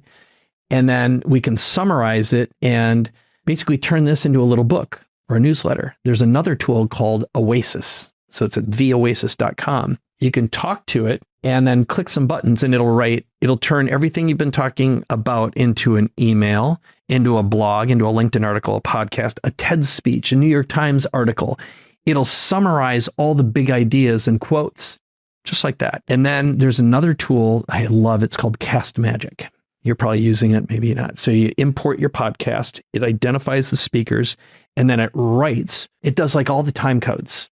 And then we can summarize it and basically turn this into a little book or a newsletter. There's another tool called Oasis. So it's at theoasis.com. You can talk to it and then click some buttons and it'll turn everything you've been talking about into an email, into a blog, into a LinkedIn article, a podcast, a TED speech, a New York Times article. It'll summarize all the big ideas and quotes, just like that. And then there's another tool I love. It's called Cast Magic. You're probably using it, maybe not. So you import your podcast, it identifies the speakers, and then it does like all the time codes.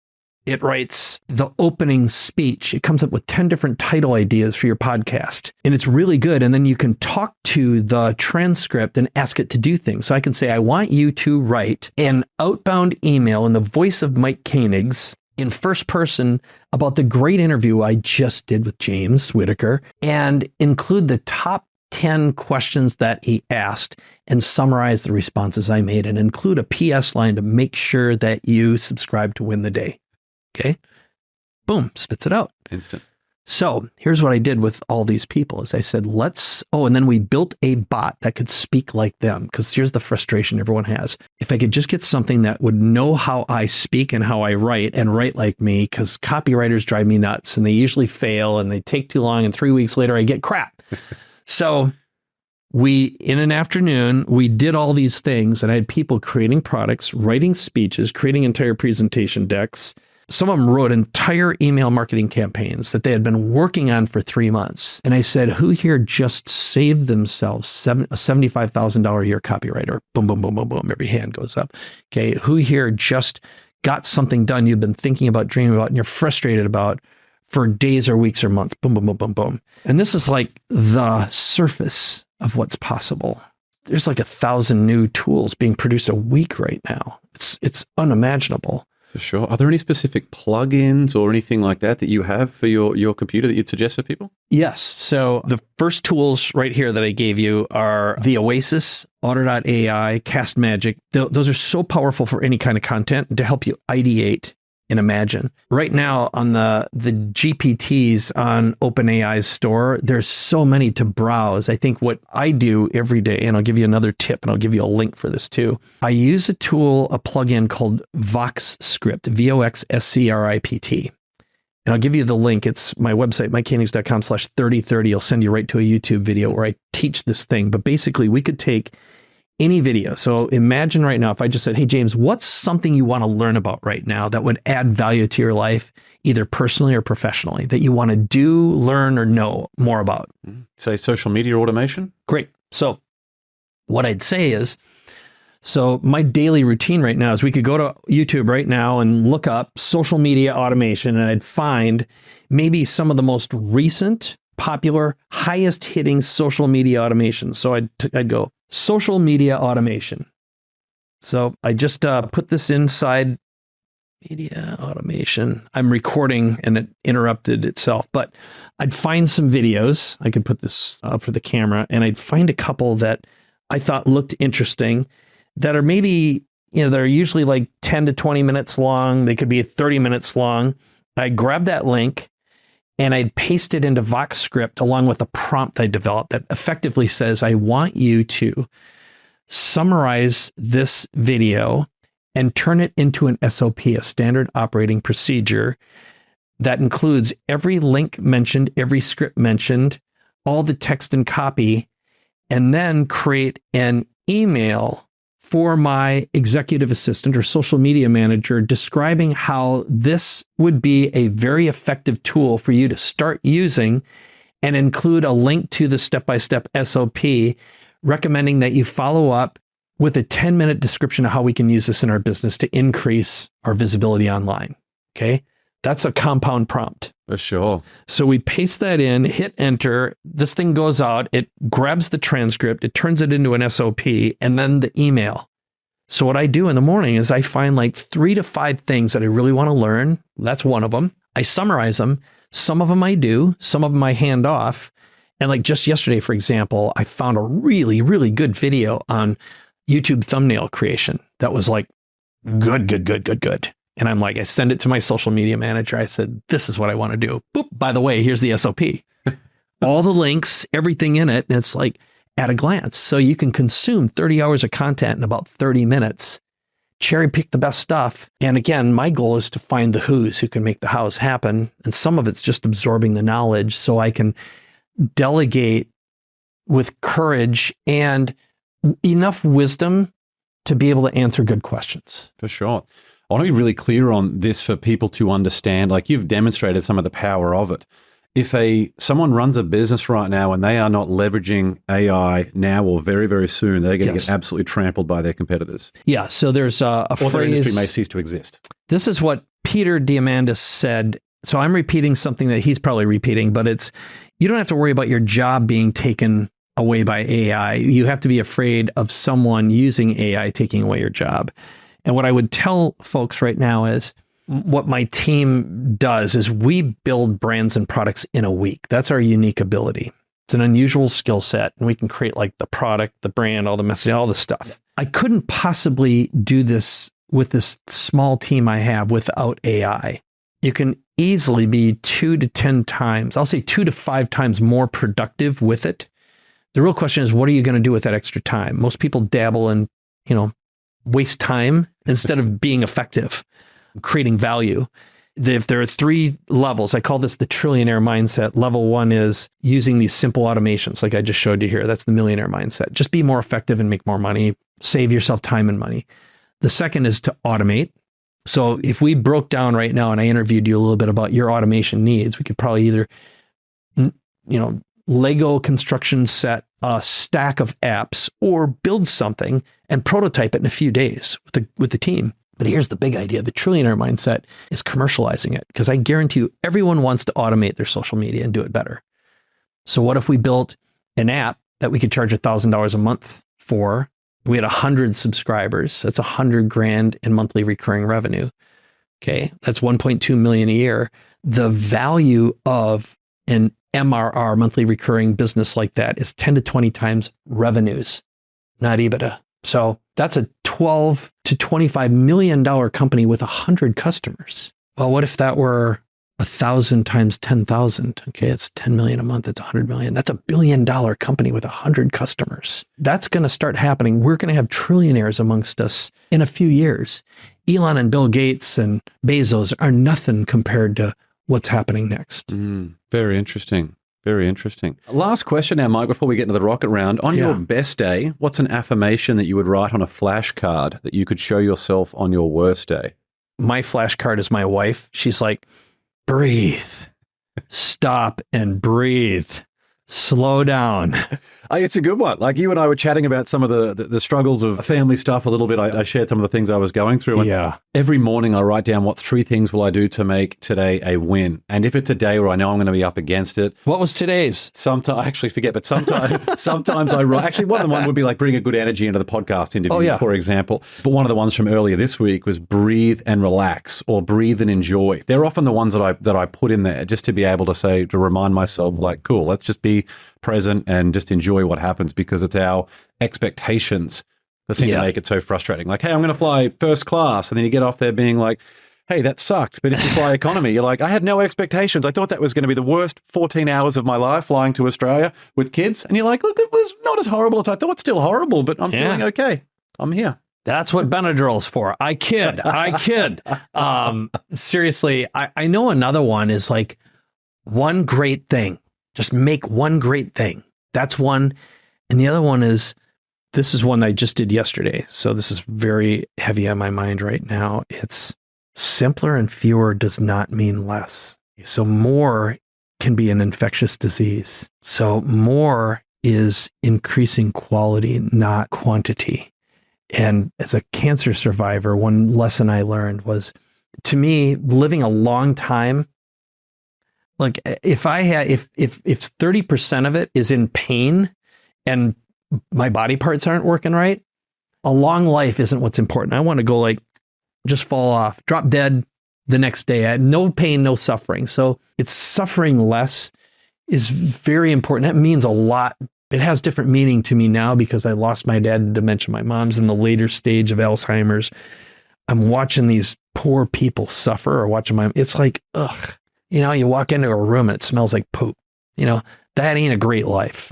It writes the opening speech. It comes up with 10 different title ideas for your podcast. And it's really good. And then you can talk to the transcript and ask it to do things. So I can say, I want you to write an outbound email in the voice of Mike Koenigs in first person about the great interview I just did with James Whittaker, and include the top 10 questions that he asked and summarize the responses I made, and include a PS line to make sure that you subscribe to win the day. Okay. Boom, spits it out. Instant. So here's what I did with all these people is I said, and then we built a bot that could speak like them. Because here's the frustration everyone has. If I could just get something that would know how I speak and how I write and write like me, because copywriters drive me nuts and they usually fail and they take too long and 3 weeks later I get crap. So in an afternoon, we did all these things, and I had people creating products, writing speeches, creating entire presentation decks. Some of them wrote entire email marketing campaigns that they had been working on for 3 months. And I said, who here just saved themselves a $75,000 a year copywriter? Boom, boom, boom, boom, boom. Every hand goes up. Okay. Who here just got something done you've been thinking about, dreaming about, and you're frustrated about for days or weeks or months? Boom, boom, boom, boom, boom. And this is like the surface of what's possible. There's like 1,000 new tools being produced a week right now. It's unimaginable. For sure. Are there any specific plugins or anything like that you have for your computer that you'd suggest for people? Yes. So the first tools right here that I gave you are the Oasis, Otter.ai, Cast Magic. Those are so powerful for any kind of content to help you ideate and imagine. Right now on the GPTs on OpenAI's store, there's so many to browse. I think what I do every day, and I'll give you another tip, and I'll give you a link for this too. I use a plugin called VoxScript, VoxScript. And I'll give you the link. It's my website, MikeKoenigs.com/3030. I'll send you right to a YouTube video where I teach this thing. But basically, we could take any video. So imagine right now, if I just said, hey, James, what's something you want to learn about right now that would add value to your life, either personally or professionally, that you want to do, learn, or know more about? Say social media automation? Great. So what I'd say is, so my daily routine right now is we could go to YouTube right now and look up social media automation, and I'd find maybe some of the most recent, popular, highest hitting social media automation. So I'd go social media automation. So I just put this inside media automation. I'm recording and it interrupted itself, but I'd find some videos. I could put this up for the camera, and I'd find a couple that I thought looked interesting that are maybe, they're usually like 10 to 20 minutes long. They could be 30 minutes long. I grab that link and I'd paste it into VoxScript along with a prompt I developed that effectively says, I want you to summarize this video and turn it into an SOP, a standard operating procedure that includes every link mentioned, every script mentioned, all the text and copy, and then create an email for my executive assistant or social media manager describing how this would be a very effective tool for you to start using, and include a link to the step-by-step SOP, recommending that you follow up with a 10-minute description of how we can use this in our business to increase our visibility online. Okay. That's a compound prompt. For sure. So we paste that in, hit enter, this thing goes out, it grabs the transcript, it turns it into an SOP, and then the email. So what I do in the morning is I find like 3 to 5 things that I really want to learn. That's one of them. I summarize them. Some of them I do, some of them I hand off. And like just yesterday, for example, I found a really, really good video on YouTube thumbnail creation that was like good. And I'm like, I send it to my social media manager. I said, this is what I want to do. Boop. By the way, here's the SOP. All the links, everything in it. And it's like at a glance. So you can consume 30 hours of content in about 30 minutes, cherry pick the best stuff. And again, my goal is to find the who's who can make the hows happen. And some of it's just absorbing the knowledge so I can delegate with courage and enough wisdom to be able to answer good questions. For sure. I want to be really clear on this for people to understand, like you've demonstrated some of the power of it. If someone runs a business right now and they are not leveraging AI now or very, very soon, they're going to get absolutely trampled by their competitors. Yeah. So there's a or phrase. Their industry may cease to exist. This is what Peter Diamandis said. So I'm repeating something that he's probably repeating, but it's, you don't have to worry about your job being taken away by AI. You have to be afraid of someone using AI taking away your job. And what I would tell folks right now is what my team does is we build brands and products in a week. That's our unique ability. It's an unusual skill set, and we can create like the product, the brand, all the messaging, all the stuff. I couldn't possibly do this with this small team I have without AI. You can easily be 2 to 10 times, I'll say 2 to 5 times more productive with it. The real question is, what are you going to do with that extra time? Most people dabble and, waste time instead of being effective, creating value. If there are 3 levels, I call this the trillionaire mindset. Level 1 is using these simple automations like I just showed you here. That's the millionaire mindset. Just be more effective and make more money, save yourself time and money. The second is to automate. So if we broke down right now and I interviewed you a little bit about your automation needs, we could probably either, Lego construction set a stack of apps or build something and prototype it in a few days with the team. But here's the big idea. The trillionaire mindset is commercializing it, because I guarantee you everyone wants to automate their social media and do it better. So what if we built an app that we could charge $1,000 a month for? We had 100 subscribers. That's $100,000 in monthly recurring revenue. Okay. That's 1.2 million a year. The value of an MRR, monthly recurring business like that, is 10 to 20 times revenues, not EBITDA. So that's a $12 to $25 million company with 100 customers. Well, what if that were 1,000 times 10,000? Okay, it's 10 million a month. It's 100 million. That's $1 billion company with 100 customers. That's going to start happening. We're going to have trillionaires amongst us in a few years. Elon and Bill Gates and Bezos are nothing compared to what's happening next. Very interesting. Very interesting. Last question now, Mike, before we get into the rocket round. On your best day, what's an affirmation that you would write on a flashcard that you could show yourself on your worst day? My flashcard is my wife. She's like, breathe, stop and breathe, slow down. It's a good one. Like you and I were chatting about some of the struggles of family stuff a little bit. I shared some of the things I was going through. And Yeah. every morning I write down what 3 things will I do to make today a win. And if it's a day where I know I'm going to be up against it. What was today's? Sometimes I actually forget, but sometimes I write. Actually, one of them would be like bring a good energy into the podcast interview, for example. But one of the ones from earlier this week was breathe and relax, or breathe and enjoy. They're often the ones that I put in there just to be able to say, to remind myself, like, cool, let's just be present and just enjoy what happens, because it's our expectations that seem to make it so frustrating. Like, hey, I'm going to fly first class. And then you get off there being like, hey, that sucked. But if you fly economy, you're like, I had no expectations. I thought that was going to be the worst 14 hours of my life flying to Australia with kids. And you're like, look, it was not as horrible as I thought. It's still horrible, but I'm feeling okay. I'm here. That's what Benadryl's for. I kid. Seriously, I know another one is like one great thing. Just make one great thing. That's one. And the other one is, this is one I just did yesterday. So this is very heavy on my mind right now. It's simpler and fewer does not mean less. So more can be an infectious disease. So more is increasing quality, not quantity. And as a cancer survivor, one lesson I learned was, to me, living a long time, like if 30% of it is in pain and my body parts aren't working right, a long life isn't what's important. I want to go like, just fall off, drop dead the next day. I had no pain, no suffering. So it's suffering less is very important. That means a lot. It has different meaning to me now because I lost my dad to dementia. My mom's in the later stage of Alzheimer's. I'm watching these poor people suffer, or watching it's like, ugh, you walk into a room and it smells like poop. That ain't a great life.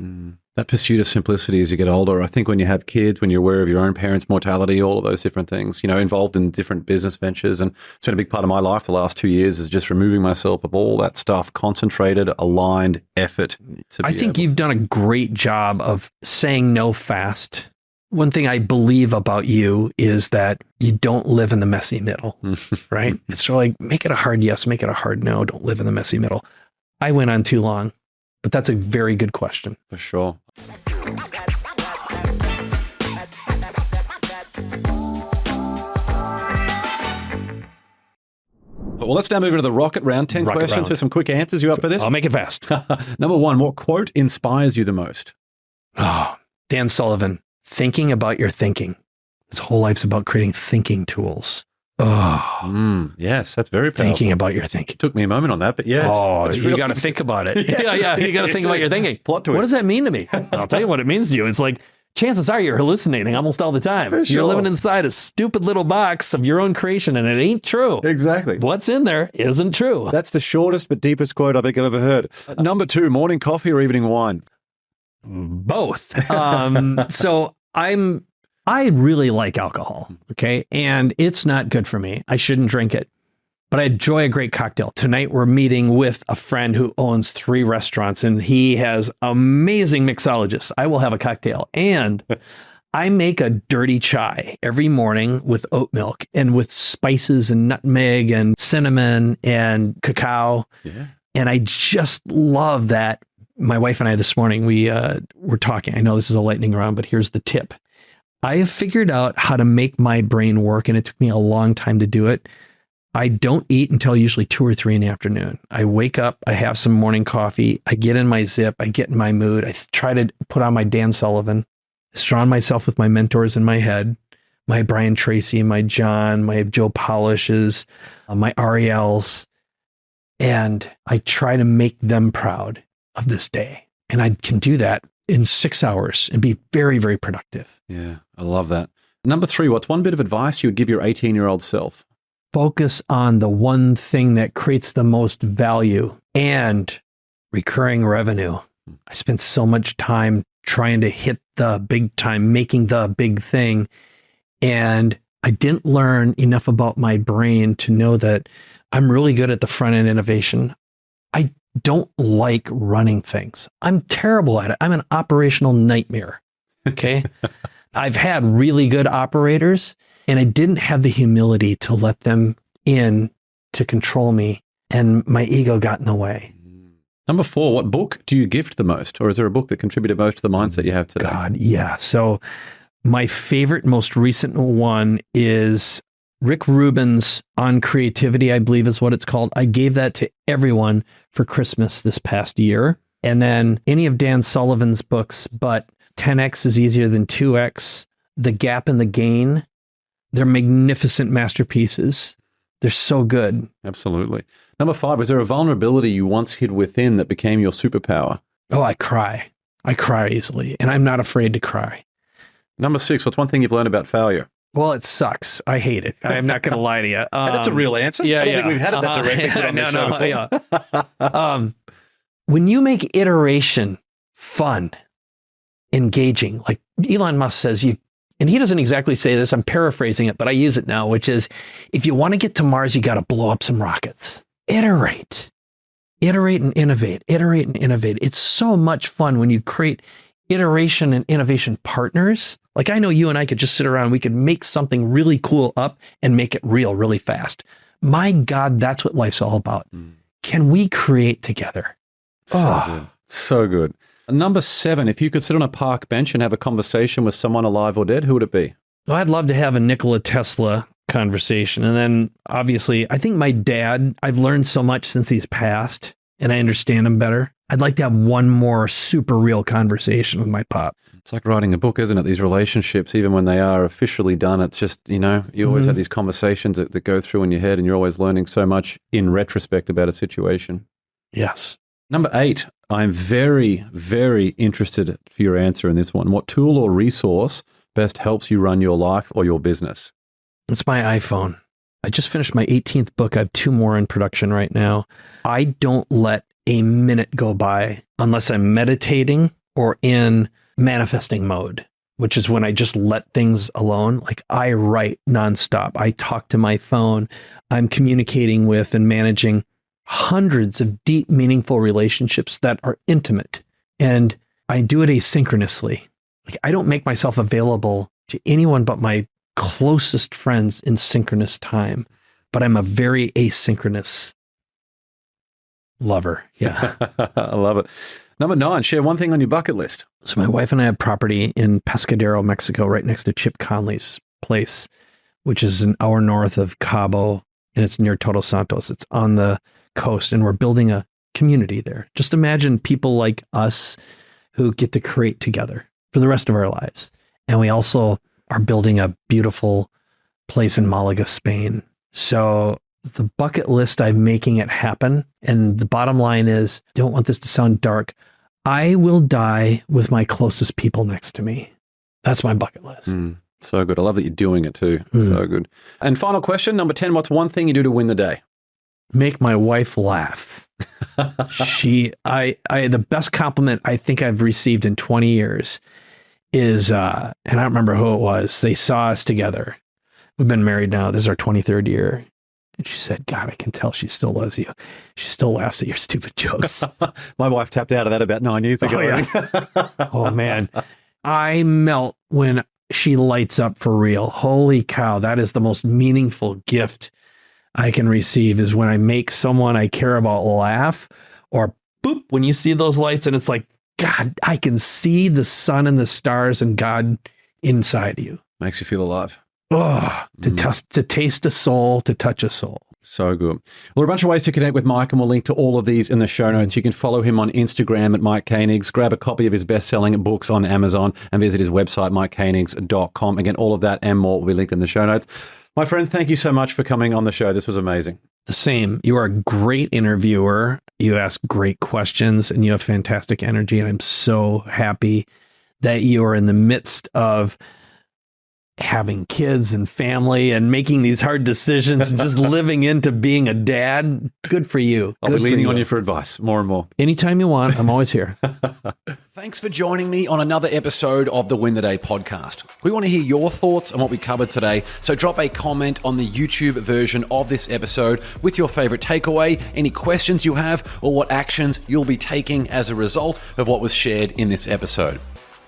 That pursuit of simplicity as you get older. I think when you have kids, when you're aware of your own parents' mortality, all of those different things, involved in different business ventures. And it's been a big part of my life the last 2 years, is just removing myself of all that stuff, concentrated, aligned effort. I think you've done a great job of saying no fast. One thing I believe about you is that you don't live in the messy middle, right? It's sort of like, make it a hard yes, make it a hard no. Don't live in the messy middle. I went on too long, but that's a very good question. For sure. Well, let's now move into the rocket round. 10 questions with some quick answers. You up for this? I'll make it fast. Number 1, what quote inspires you the most? Oh, Dan Sullivan, thinking about your thinking. His whole life's about creating thinking tools. Oh, yes, that's very powerful. Thinking about your thinking. Took me a moment on that, but yes. Oh, you got to think about it. Yeah. You got to think about your thinking. Plot twist. What does that mean to me? I'll tell you what it means to you. It's like, chances are you're hallucinating almost all the time. For sure. You're living inside a stupid little box of your own creation, and it ain't true. Exactly. What's in there isn't true. That's the shortest but deepest quote I think I've ever heard. Number 2, morning coffee or evening wine? Both. So I really like alcohol, okay? And it's not good for me. I shouldn't drink it. But I enjoy a great cocktail. Tonight we're meeting with a friend who owns 3 restaurants, and he has amazing mixologists. I will have a cocktail. And I make a dirty chai every morning with oat milk and with spices and nutmeg and cinnamon and cacao. Yeah. And I just love that. My wife and I this morning, we were talking. I know this is a lightning round, but here's the tip. I have figured out how to make my brain work, and it took me a long time to do it. I don't eat until usually 2 or 3 in the afternoon. I wake up, I have some morning coffee, I get in my zip, I get in my mood, I try to put on my Dan Sullivan, surround myself with my mentors in my head, my Brian Tracy, my John, my Joe Polishes, my Ariels, and I try to make them proud of this day. And I can do that in 6 hours and be very, very productive. Yeah, I love that. Number 3, what's one bit of advice you would give your 18-year-old self? Focus on the one thing that creates the most value and recurring revenue. I spent so much time trying to hit the big time, making the big thing. And I didn't learn enough about my brain to know that I'm really good at the front end innovation. I don't like running things. I'm terrible at it. I'm an operational nightmare. Okay. I've had really good operators, and I didn't have the humility to let them in to control me, and my ego got in the way. Number 4, what book do you gift the most? Or is there a book that contributed most to the mindset you have today? God, yeah. So my favorite, most recent one is Rick Rubin's On Creativity, I believe is what it's called. I gave that to everyone for Christmas this past year. And then any of Dan Sullivan's books, but 10X is easier than 2X, The Gap and the Gain. They're magnificent masterpieces. They're so good. Absolutely. Number 5, was there a vulnerability you once hid within that became your superpower? Oh, I cry. I cry easily, and I'm not afraid to cry. Number 6, what's one thing you've learned about failure? Well, it sucks. I hate it. I'm not going to lie to you. That's a real answer. Yeah, I don't think we've had it that directly on the show before. When you make iteration fun, engaging, like Elon Musk says, and he doesn't exactly say this, I'm paraphrasing it, but I use it now, which is, if you want to get to Mars, you got to blow up some rockets. Iterate and innovate, iterate and innovate. It's so much fun when you create iteration and innovation partners. Like, I know you and I could just sit around, we could make something really cool up and make it real really fast. My God, that's what life's all about. Can we create together? Good. So good. Number 7, if you could sit on a park bench and have a conversation with someone alive or dead, who would it be? Well, I'd love to have a Nikola Tesla conversation. And then obviously, I think my dad, I've learned so much since he's passed and I understand him better. I'd like to have one more super real conversation with my pop. It's like writing a book, isn't it? These relationships, even when they are officially done, it's just, you always have these conversations that go through in your head and you're always learning so much in retrospect about a situation. Yes. Number 8, I'm very, very interested for your answer in this one. What tool or resource best helps you run your life or your business? It's my iPhone. I just finished my 18th book. I have 2 more in production right now. I don't let a minute go by unless I'm meditating or in manifesting mode, which is when I just let things alone. Like, I write nonstop. I talk to my phone. I'm communicating with and managing hundreds of deep, meaningful relationships that are intimate. And I do it asynchronously. Like, I don't make myself available to anyone but my closest friends in synchronous time, but I'm a very asynchronous lover. Yeah. I love it. Number 9, share one thing on your bucket list. So my wife and I have property in Pescadero, Mexico, right next to Chip Conley's place, which is an hour north of Cabo, and it's near Todos Santos. It's on the coast, and we're building a community there. Just imagine people like us who get to create together for the rest of our lives. And we also are building a beautiful place in Malaga, Spain. So the bucket list, I'm making it happen. And the bottom line is, don't want this to sound dark, I will die with my closest people next to me. That's my bucket list. So good. I love that you're doing it too. So good. And final question, number 10, what's one thing you do to win the day? Make my wife laugh. The best compliment I think I've received in 20 years is, and I don't remember who it was. They saw us together. We've been married now. This is our 23rd year. And she said, God, I can tell she still loves you. She still laughs at your stupid jokes. My wife tapped out of that about 9 years ago. Oh, yeah. Oh, man. I melt when she lights up for real. Holy cow. That is the most meaningful gift I can receive, is when I make someone I care about laugh, or boop, when you see those lights and it's like, God, I can see the sun and the stars and God inside you. Makes you feel alive. Oh, to taste a soul, to touch a soul. So good. Well, there are a bunch of ways to connect with Mike, and we'll link to all of these in the show notes. You can follow him on Instagram at Mike Koenigs, grab a copy of his best-selling books on Amazon, and visit his website, mikekoenigs.com. Again, all of that and more will be linked in the show notes. My friend, thank you so much for coming on the show. This was amazing. The same. You are a great interviewer. You ask great questions, and you have fantastic energy, and I'm so happy that you are in the midst of having kids and family and making these hard decisions and just living into being a dad. Good for you. I'll be leaning on you for advice more and more. Anytime you want, I'm always here. Thanks for joining me on another episode of the Win the Day podcast. We want to hear your thoughts on what we covered today, so drop a comment on the YouTube version of this episode with your favorite takeaway, any questions you have, or what actions you'll be taking as a result of what was shared in this episode.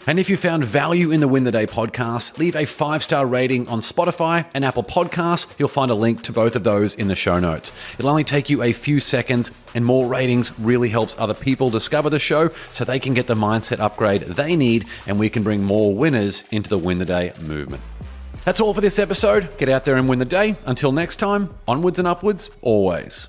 And if you found value in the Win the Day podcast, leave a 5-star rating on Spotify and Apple Podcasts. You'll find a link to both of those in the show notes. It'll only take you a few seconds, and more ratings really helps other people discover the show so they can get the mindset upgrade they need, and we can bring more winners into the Win the Day movement. That's all for this episode. Get out there and win the day. Until next time, onwards and upwards, always.